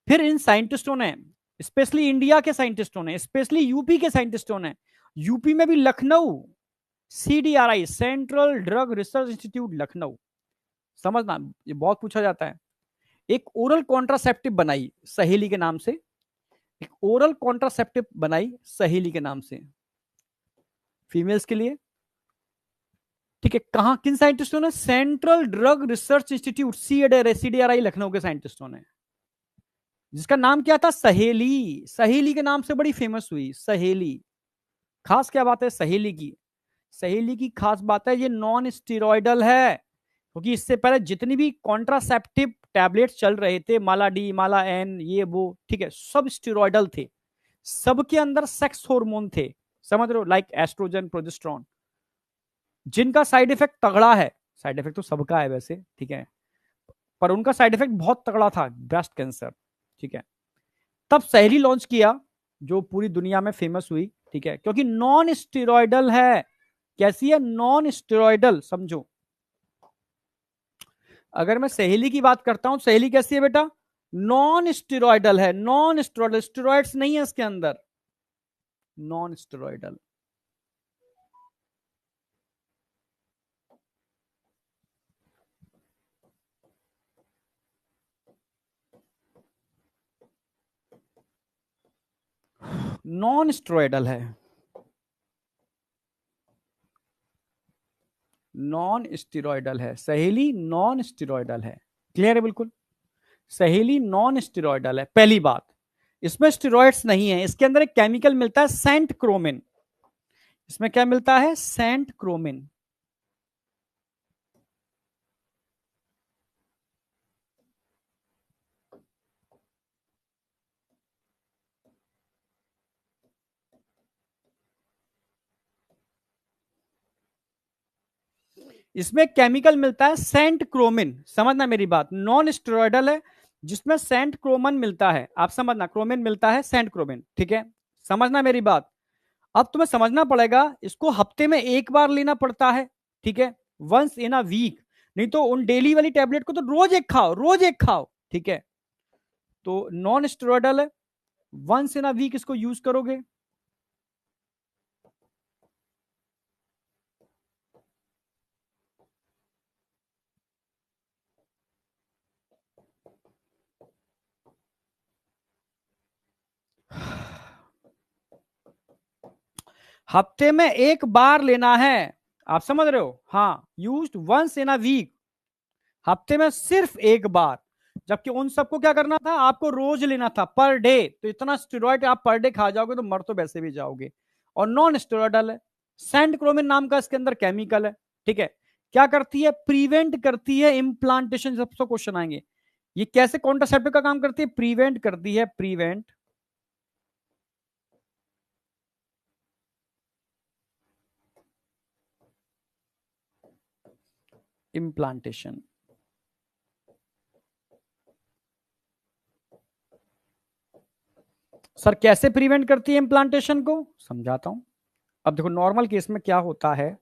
फिर इन साइंटिस्टों ने, स्पेशली इंडिया के साइंटिस्टों ने, स्पेशली यूपी के साइंटिस्टों ने, यूपी में भी Lucknow, CDRI, central drug research institute Lucknow, समझना ये बहुत पूछा जाता है, एक ओरल कॉन्ट्रासेप्टिव बनाई सहेली के नाम से, एक ओरल कॉन्ट्रासेप्टिव बनाई सहेली के नाम से फीमेल्स के लिए, ठीक है। कहां, किन साइंटिस्टों ने? Central drug research institute CDRI Lucknow के साइंटिस्टों ने, जिसका नाम क्या था? सहेली। सहेली के नाम से बड़ी फेमस हुई सहेली। खास क्या बात है सहेली की? सहेली की खास बात है ये नॉन स्टेरॉयडल है, क्योंकि इससे पहले जितनी भी कॉन्ट्रासेप्टिव टैबलेट्स चल रहे थे, माला डी, माला एन, ये वो, ठीक है, सब स्टेरॉयडल थे, सबके अंदर सेक्स हार्मोन थे, समझ रहे हो, लाइक एस्ट्रोजन, प्रोजेस्टेरोन, जिनका साइड इफेक्ट तगड़ा है। साइड इफेक्ट तो सबका है वैसे, ठीक है, पर उनका साइड इफेक्ट बहुत तगड़ा था, ब्रेस्ट कैंसर, ठीक है। तब सहेली लॉन्च किया, जो पूरी दुनिया में फेमस हुई, ठीक है, क्योंकि नॉन स्टेरॉयडल है। कैसी है? नॉन स्टेरॉयडल, समझो। अगर मैं सहेली की बात करता हूं, सहेली कैसी है बेटा? नॉन स्टेरॉयडल है, नॉन स्टेरॉयडल, स्टेरॉइड्स नहीं है इसके अंदर, नॉन स्टेरॉयडल। नॉन स्टेरॉयडल है, नॉन स्टेरॉयडल है सहेली, नॉन स्टेरॉयडल है। क्लियर है बिल्कुल? सहेली नॉन स्टेरॉयडल है, पहली बात। इसमें स्टेरॉइड्स नहीं है, इसके अंदर एक केमिकल मिलता है सेंट क्रोमिन। इसमें क्या मिलता है? सेंट क्रोमिन। इसमें केमिकल मिलता है सेंट क्रोमिन, समझना मेरी बात, नॉन स्टेरॉयडल है, जिसमें सेंट क्रोमन मिलता है, आप समझना, क्रोमिन मिलता है, सेंट क्रोमिन, ठीक है, समझना मेरी बात। अब तुम्हें समझना पड़ेगा, इसको हफ्ते में एक बार लेना पड़ता है, ठीक है, वंस इन अ वीक, नहीं तो उन डेली वाली टैबलेट को तो रोज एक खाओ, रोज एक खाओ, ठीक है। तो नॉन स्टेरॉयडल है, वंस इन अ वीक इसको यूज करोगे। हफ्ते में एक बार लेना है, आप समझ रहे हो? हाँ, used once in a week, हफ्ते में सिर्फ एक बार। जबकि उन सबको क्या करना था? आपको रोज लेना था, पर डे। तो इतना स्टेरॉइड आप पर डे खा जाओगे तो मर तो वैसे भी जाओगे। और नॉन स्टेरॉइडल है, सेंट क्रोमिन नाम का इसके अंदर केमिकल है, ठीक है। क्या करती है? प्रिवेंट करती है इम्प्लांटेशन। सबसे क्वेश्चन आएंगे, ये कैसे कॉन्ट्रासेप्टिव का काम करती है? प्रिवेंट करती है, प्रिवेंट इम्प्लांटेशन। सर कैसे प्रिवेंट करती है इम्प्लांटेशन को? समझाता हूं। अब देखो, नॉर्मल केस में क्या होता है,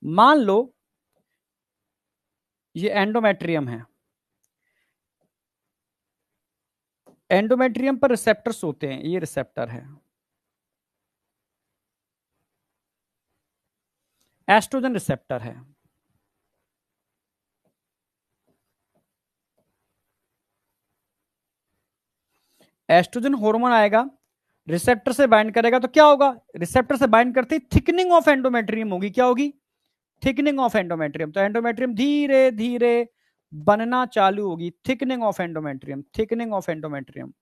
मान लो ये एंडोमेट्रियम है, एंडोमेट्रियम पर रिसेप्टर्स होते हैं, ये रिसेप्टर है, एस्ट्रोजन रिसेप्टर है। एस्ट्रोजन हार्मोन आएगा, रिसेप्टर से बाइंड करेगा, तो क्या होगा? रिसेप्टर से बाइंड करते ही थिकनिंग ऑफ एंडोमेट्रियम होगी। क्या होगी? Thickening of endometrium. तो एंडोमेट्रियम धीरे धीरे बनना चालू होगी, thickening of endometrium, thickening of endometrium.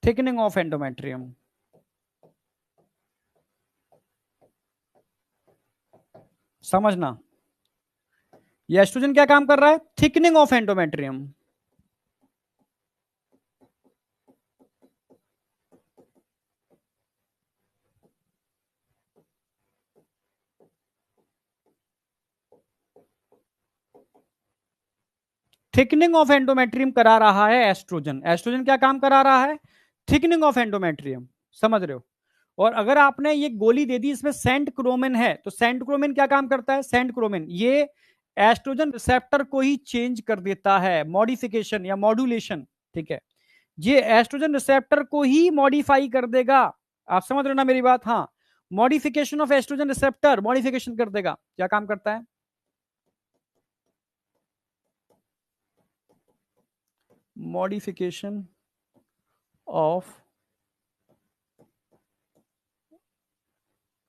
Thickening of endometrium, समझना। ये एस्ट्रोजन क्या काम कर रहा है? Thickening of endometrium. Thickening of endometrium करा रहा है एस्ट्रोजन। एस्ट्रोजन क्या काम करा रहा है? थिकनिंग ऑफ एंडोमेट्रियम, समझ रहे हो? और अगर आपने ये गोली दे दी, इसमें सेंट क्रोमिन है, तो सेंट क्रोमिन क्या काम करता है? सेंट क्रोमिन ये एस्ट्रोजन रिसेप्टर को ही चेंज कर देता है, मॉडिफिकेशन या मॉड्यूलेशन, ठीक है। ये एस्ट्रोजन रिसेप्टर को ही मॉडिफाई कर देगा, आप समझ रहे हो ना मेरी बात? हाँ, modification of oestrogen receptor, modification कर देगा। क्या काम करता है? मॉडिफिकेशन ऑफ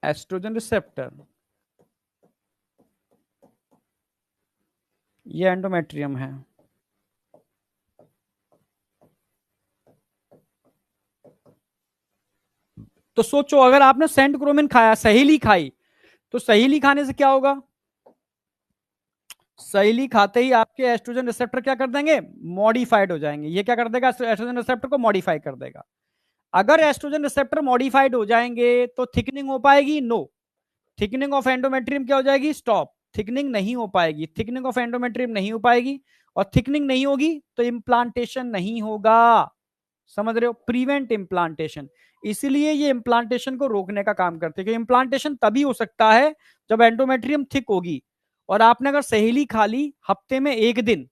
एस्ट्रोजन रिसेप्टर, ये एंडोमेट्रियम है। तो सोचो, अगर आपने सेंटक्रोमिन खाया, सहेली खाई, तो सहेली खाने से क्या होगा? सहेली खाते ही आपके एस्ट्रोजन रिसेप्टर क्या कर देंगे? मॉडिफाइड हो जाएंगे। ये क्या कर देगा? एस्ट्रोजन रिसेप्टर को मॉडिफाई कर देगा। अगर एस्ट्रोजन रिसेप्टर मॉडिफाइड हो जाएंगे तो थिकनिंग हो पाएगी? नो। थिकनिंग ऑफ एंडोमेट्रियम क्या हो जाएगी? स्टॉप। थिकनिंग नहीं हो पाएगी, थिकनिंग ऑफ एंडोमेट्रियम नहीं हो पाएगी, और थिकनिंग नहीं होगी तो इम्प्लांटेशन नहीं होगा। समझ रहे हो? Prevent implantation. इसीलिए ये इम्प्लांटेशन को रोकने का काम करते हैं, क्योंकि इम्प्लांटेशन तभी हो सकता है जब एंडोमेट्रियम थिक होगी। और आपने अगर सहेली खा ली हफ्ते में एक दिन,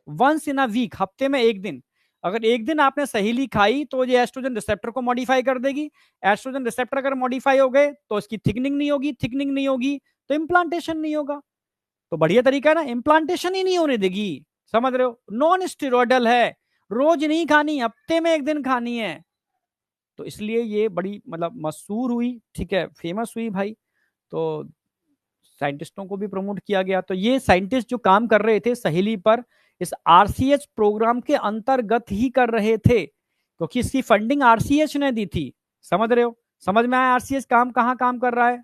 वंस इन अ वीक, हफ्ते में एक दिन, अगर एक दिन आपने सहेली खाई तो ये एस्ट्रोजन रिसेप्टर को मॉडिफाई कर देगी। एस्ट्रोजन रिसेप्टर अगर मॉडिफाई हो गए तो इसकी थिकनिंग नहीं होगी, थिकनिंग नहीं होगी तो इम्प्लांटेशन नहीं होगा। तो बढ़िया तरीका है ना, इम्प्लांटेशन ही नहीं होने देगी। समझ रहे हो? नॉन स्टेरॉयडल है, रोज नहीं खानी, हफ्ते में एक दिन खानी है। तो इसलिए ये बड़ी मतलब मशहूर हुई, ठीक है, फेमस हुई भाई। तो साइंटिस्टों को भी प्रमोट किया गया। तो ये साइंटिस्ट जो काम कर रहे थे सहेली पर, इस आरसीएच प्रोग्राम के अंतर्गत ही कर रहे थे, क्योंकि इसकी फंडिंग आरसीएच ने दी थी। समझ रहे हो? समझ में आया आरसीएच काम कहाँ काम कर रहा है?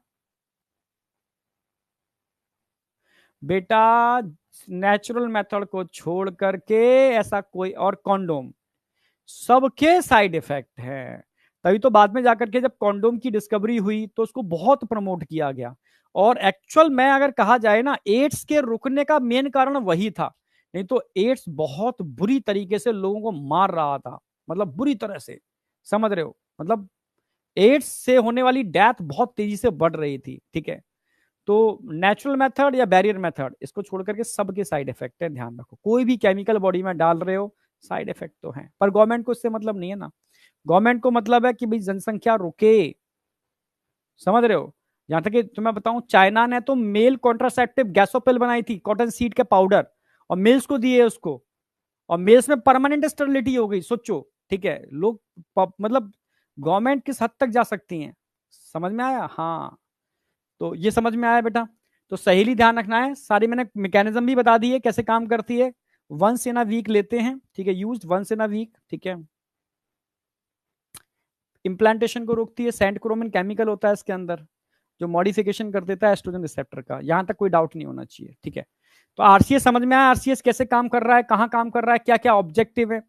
बेटा, नेचुरल मेथड को छोड़ करके ऐसा कोई और कॉन्डोम, सबके साइड इफेक्ट है। तभी तो बाद में जाकर के जब कॉन्डोम की डिस्कवरी हुई तो उसको बहुत प्रमोट किया गया। और एक्चुअल में अगर कहा जाए ना, एड्स के रुकने का मेन कारण वही था। नहीं तो एड्स बहुत बुरी तरीके से लोगों को मार रहा था, मतलब बुरी तरह से। समझ रहे हो? मतलब एड्स से होने वाली डेथ बहुत तेजी से बढ़ रही थी, ठीक है। तो नेचुरल मेथड या बैरियर मेथड, इसको छोड़ करके सबके साइड इफेक्ट है, ध्यान रखो। कोई भी केमिकल बॉडी में डाल रहे हो, साइड इफेक्ट तो है, पर गवर्नमेंट को इससे मतलब नहीं है ना। गवर्नमेंट को मतलब है कि भाई जनसंख्या रुके। समझ रहे हो? यहां तक कि तुम्हें बताऊं, चाइना ने तो मेल कॉन्ट्रासेप्टिव गैसोपिल बनाई थी, कॉटन सीड के पाउडर, और मेल्स को दिए उसको, और मेल्स में परमानेंट स्टेरिलिटी हो गई। सोचो, ठीक है, लोग मतलब गवर्नमेंट किस हद तक जा सकती हैं। समझ में आया? हाँ। तो ये समझ में आया बेटा? तो सहेली ध्यान रखना है, सारी मैंने मैकेनिज्म भी बता दी है कैसे काम करती है। वंस इन अ वीक लेते हैं, ठीक है, use once in a week, ठीक है। इम्प्लांटेशन को रोकती है, सेंटक्रोमिन केमिकल होता है इसके अंदर जो मॉडिफिकेशन कर देता है एस्ट्रोजन रिसेप्टर का। यहां तक कोई डाउट नहीं होना चाहिए, ठीक है। तो आरसीएस समझ में आया, आरसीएस कैसे काम कर रहा है, कहां काम कर रहा है, क्या क्या ऑब्जेक्टिव है,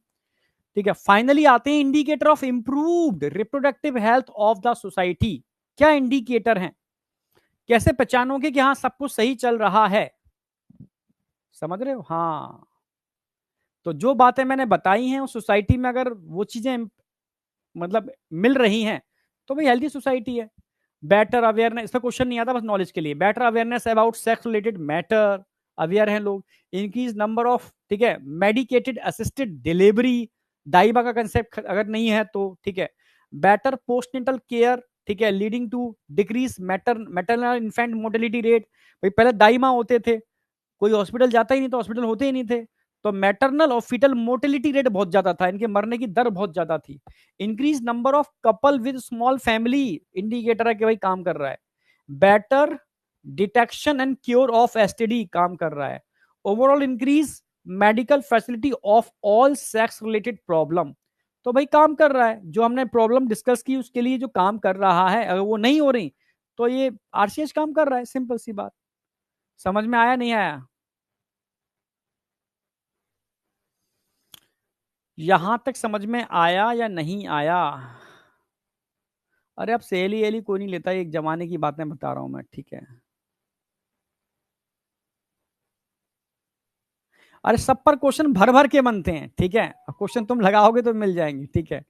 ठीक है। फाइनली आते हैं indicator of improved reproductive health of the society. क्या इंडिकेटर है, कैसे पहचानोगे कि हाँ सब कुछ सही चल रहा है? समझ रहे हो? हाँ। तो जो बातें मैंने बताई हैं उस सोसाइटी में अगर वो चीजें मतलब मिल रही हैं तो भाई हेल्थी सोसाइटी है। बेटर अवेयरनेस, इसमें क्वेश्चन नहीं आता, बस नॉलेज के लिए। Better awareness about sex related matter, aware हैं लोग। इंक्रीज नंबर ऑफ, ठीक है, मेडिकेटेड असिस्टेड डिलीवरी, दाइबा का कंसेप्ट अगर नहीं है तो, ठीक है। बेटर पोस्टनेटल केयर, ठीक है, leading to decrease maternal infant mortality rate. भाई पहले दाई माँ होते थे, कोई हॉस्पिटल जाता ही नहीं, तो हॉस्पिटल होते ही नहीं थे, तो मैटरनल और फीटल मोर्टेलिटी रेट बहुत ज्यादा था, इनके मरने की दर बहुत ज्यादा थी। Increase number of couple with small family, indicator है कि भाई काम कर रहा है। Better detection and cure of STD, काम कर रहा है। Overall increase medical facility of all sex related problem, तो भाई काम कर रहा है। जो हमने प्रॉब्लम डिस्कस की उसके लिए जो काम कर रहा है, अगर वो नहीं हो रही तो ये आरसीएच काम कर रहा है, सिंपल सी बात। समझ में आया नहीं आया? यहां तक समझ में आया या नहीं आया? अरे अब सहेली एली कोई नहीं लेता, एक जमाने की बातें बता रहा हूं मैं, ठीक है। अरे सब पर क्वेश्चन भर भर के बनते हैं, ठीक है, अब क्वेश्चन तुम लगाओगे तो मिल जाएंगे, ठीक है।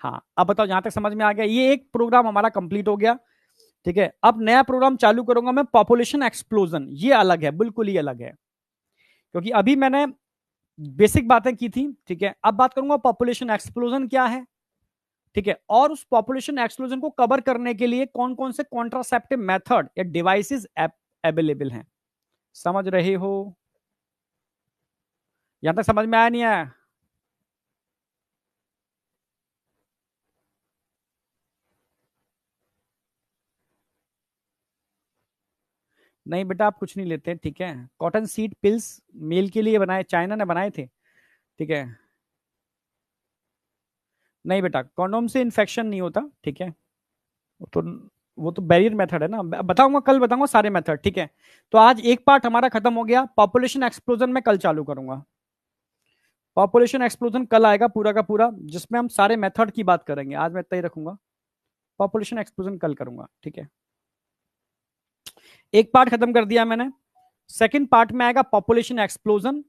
हाँ, अब बताओ, जहां तक समझ में आ गया, ये एक प्रोग्राम हमारा कंप्लीट हो गया, ठीक है। अब नया प्रोग्राम चालू करूंगा मैं, पॉपुलेशन एक्सप्लोजन। ये अलग है, बिल्कुल ही अलग है, क्योंकि अभी मैंने बेसिक बातें की थी, ठीक है। अब बात करूंगा पॉपुलेशन एक्सप्लोजन क्या है। ठीक है, और उस पॉपुलेशन एक्सप्लोजन को कवर करने के लिए कौन कौन से कॉन्ट्रासेप्टिव मेथड या डिवाइसेस अवेलेबल हैं। समझ रहे हो? यहां तक समझ में आया नहीं आया? नहीं बेटा, आप कुछ नहीं लेते, ठीक है। कॉटन सीड पिल्स मेल के लिए बनाए, चाइना ने बनाए थे, ठीक है। नहीं बेटा, कॉन्डोम से इन्फेक्शन नहीं होता, ठीक है। तो वो तो बैरियर मेथड है ना, बताऊंगा, कल बताऊंगा सारे मेथड, ठीक है। तो आज एक पार्ट हमारा खत्म हो गया, पॉपुलेशन एक्सप्लोजन में कल चालू करूंगा। पॉपुलेशन एक्सप्लोजन कल आएगा पूरा का पूरा, जिसमें हम सारे मेथड की बात करेंगे। आज मैं इतना ही रखूंगा, पॉपुलेशन एक्सप्लोजन कल करूंगा, ठीक है। एक पार्ट खत्म कर दिया मैंने। सेकंड पार्ट में आएगा पॉपुलेशन एक्सप्लोजन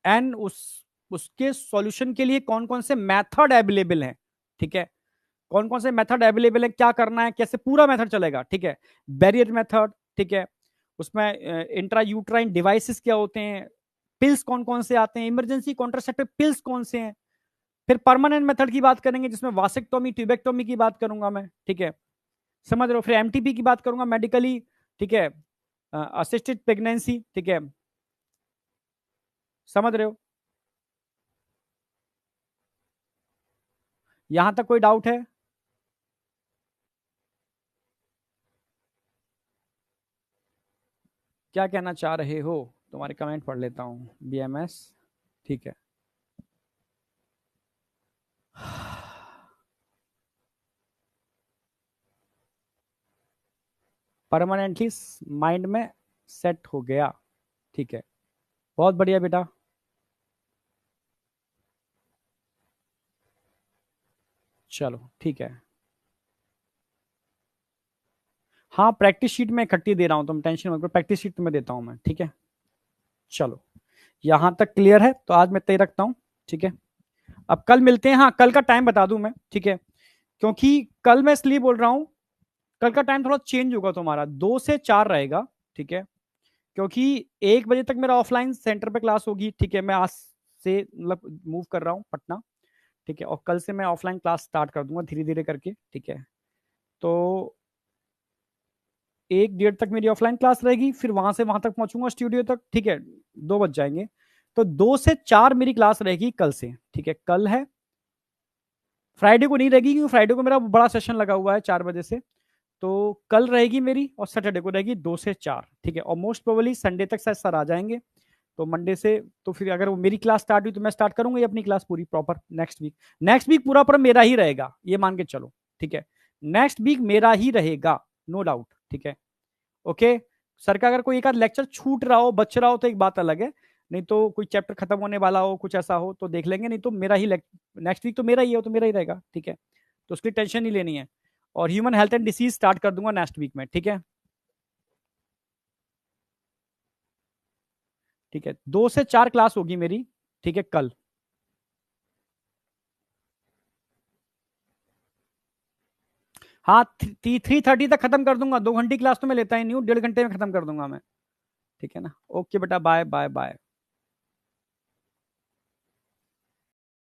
एंड उसके सॉल्यूशन के लिए कौन कौन से मेथड अवेलेबल हैं, ठीक है। कौन कौन से मेथड अवेलेबल है, क्या करना है, कैसे पूरा मेथड चलेगा, ठीक है। बैरियर मेथड, ठीक है। उसमें इंट्रा यूट्राइन डिवाइसेस क्या होते हैं, पिल्स कौन कौन से आते हैं, इमरजेंसी कॉन्ट्रासेप्टिव पिल्स कौन से हैं। फिर परमानेंट मेथड की बात करेंगे, जिसमें वासेक्टोमी ट्यूबेक्टोमी की बात करूंगा मैं, ठीक है। समझ रहे हो? फिर एमटीपी की बात करूंगा, मेडिकली, ठीक है, असिस्टेड प्रेगनेंसी, ठीक है। समझ रहे हो? यहां तक कोई डाउट है? क्या कहना चाह रहे हो? तुम्हारे कमेंट पढ़ लेता हूँ। बीएमएस, ठीक है। परमानेंटली माइंड में सेट हो गया, ठीक है। बहुत बढ़िया बेटा। चलो ठीक है। हाँ, प्रैक्टिस शीट में इकट्ठी दे रहा हूँ, तुम टेंशन मत करो, प्रैक्टिस शीट तुम्हें देता हूँ मैं, ठीक है। चलो, यहां तक क्लियर है, तो आज मैं तय रखता हूँ, ठीक है। अब कल मिलते हैं। हाँ, कल का टाइम बता दूं मैं, ठीक है। क्योंकि कल मैं इसलिए बोल रहा हूँ, कल का टाइम थोड़ा चेंज होगा तुम्हारा, 2 से 4 रहेगा, ठीक है। क्योंकि 1 बजे तक मेरा ऑफलाइन सेंटर पे क्लास होगी, ठीक है। मैं आज से मतलब मूव कर रहा हूँ पटना, ठीक है। और कल से मैं ऑफलाइन क्लास स्टार्ट कर दूंगा धीरे धीरे करके, ठीक है। तो 1 1:30 तक मेरी ऑफलाइन क्लास रहेगी, फिर वहां से वहां तक पहुंचूंगा स्टूडियो तक, ठीक है। 2 बज जाएंगे। तो 2 से 4 मेरी क्लास रहेगी कल से, ठीक है। कल है, फ्राइडे को नहीं रहेगी, क्योंकि फ्राइडे को मेरा बड़ा सेशन लगा हुआ है 4 बजे से। तो कल रहेगी मेरी, और सैटरडे को रहेगी 2 से 4, ठीक है। और मोस्ट प्रोबेबली संडे तक शायद सर आ जाएंगे। तो मंडे से, तो फिर अगर वो मेरी क्लास स्टार्ट हुई तो मैं स्टार्ट करूंगा ये अपनी क्लास पूरी proper next week. Next week पूरा पूरा मेरा ही रहेगा, ये मान के चलो, ठीक है। नेक्स्ट वीक मेरा ही रहेगा, नो डाउट, ठीक है। ओके। सर का अगर कोई एक आध लेक्चर छूट रहा हो, बच रहा हो, तो एक बात अलग है। नहीं तो कोई चैप्टर खत्म होने वाला हो, कुछ ऐसा हो तो देख लेंगे, नहीं तो मेरा ही नेक्स्ट वीक तो मेरा ही है, तो मेरा ही रहेगा, ठीक है। तो उसकी टेंशन नहीं लेनी है। और human health and disease start कर दूंगा नेक्स्ट वीक में, ठीक है। ठीक है, 2 से 4 क्लास होगी मेरी, ठीक है, कल। हाँ, 3:30 तक खत्म कर दूंगा, 2 घंटे क्लास तो मैं लेता ही नहीं हूँ, 1.5 घंटे में खत्म कर दूंगा मैं, ठीक है ना। ओके बेटा, बाय बाय बाय।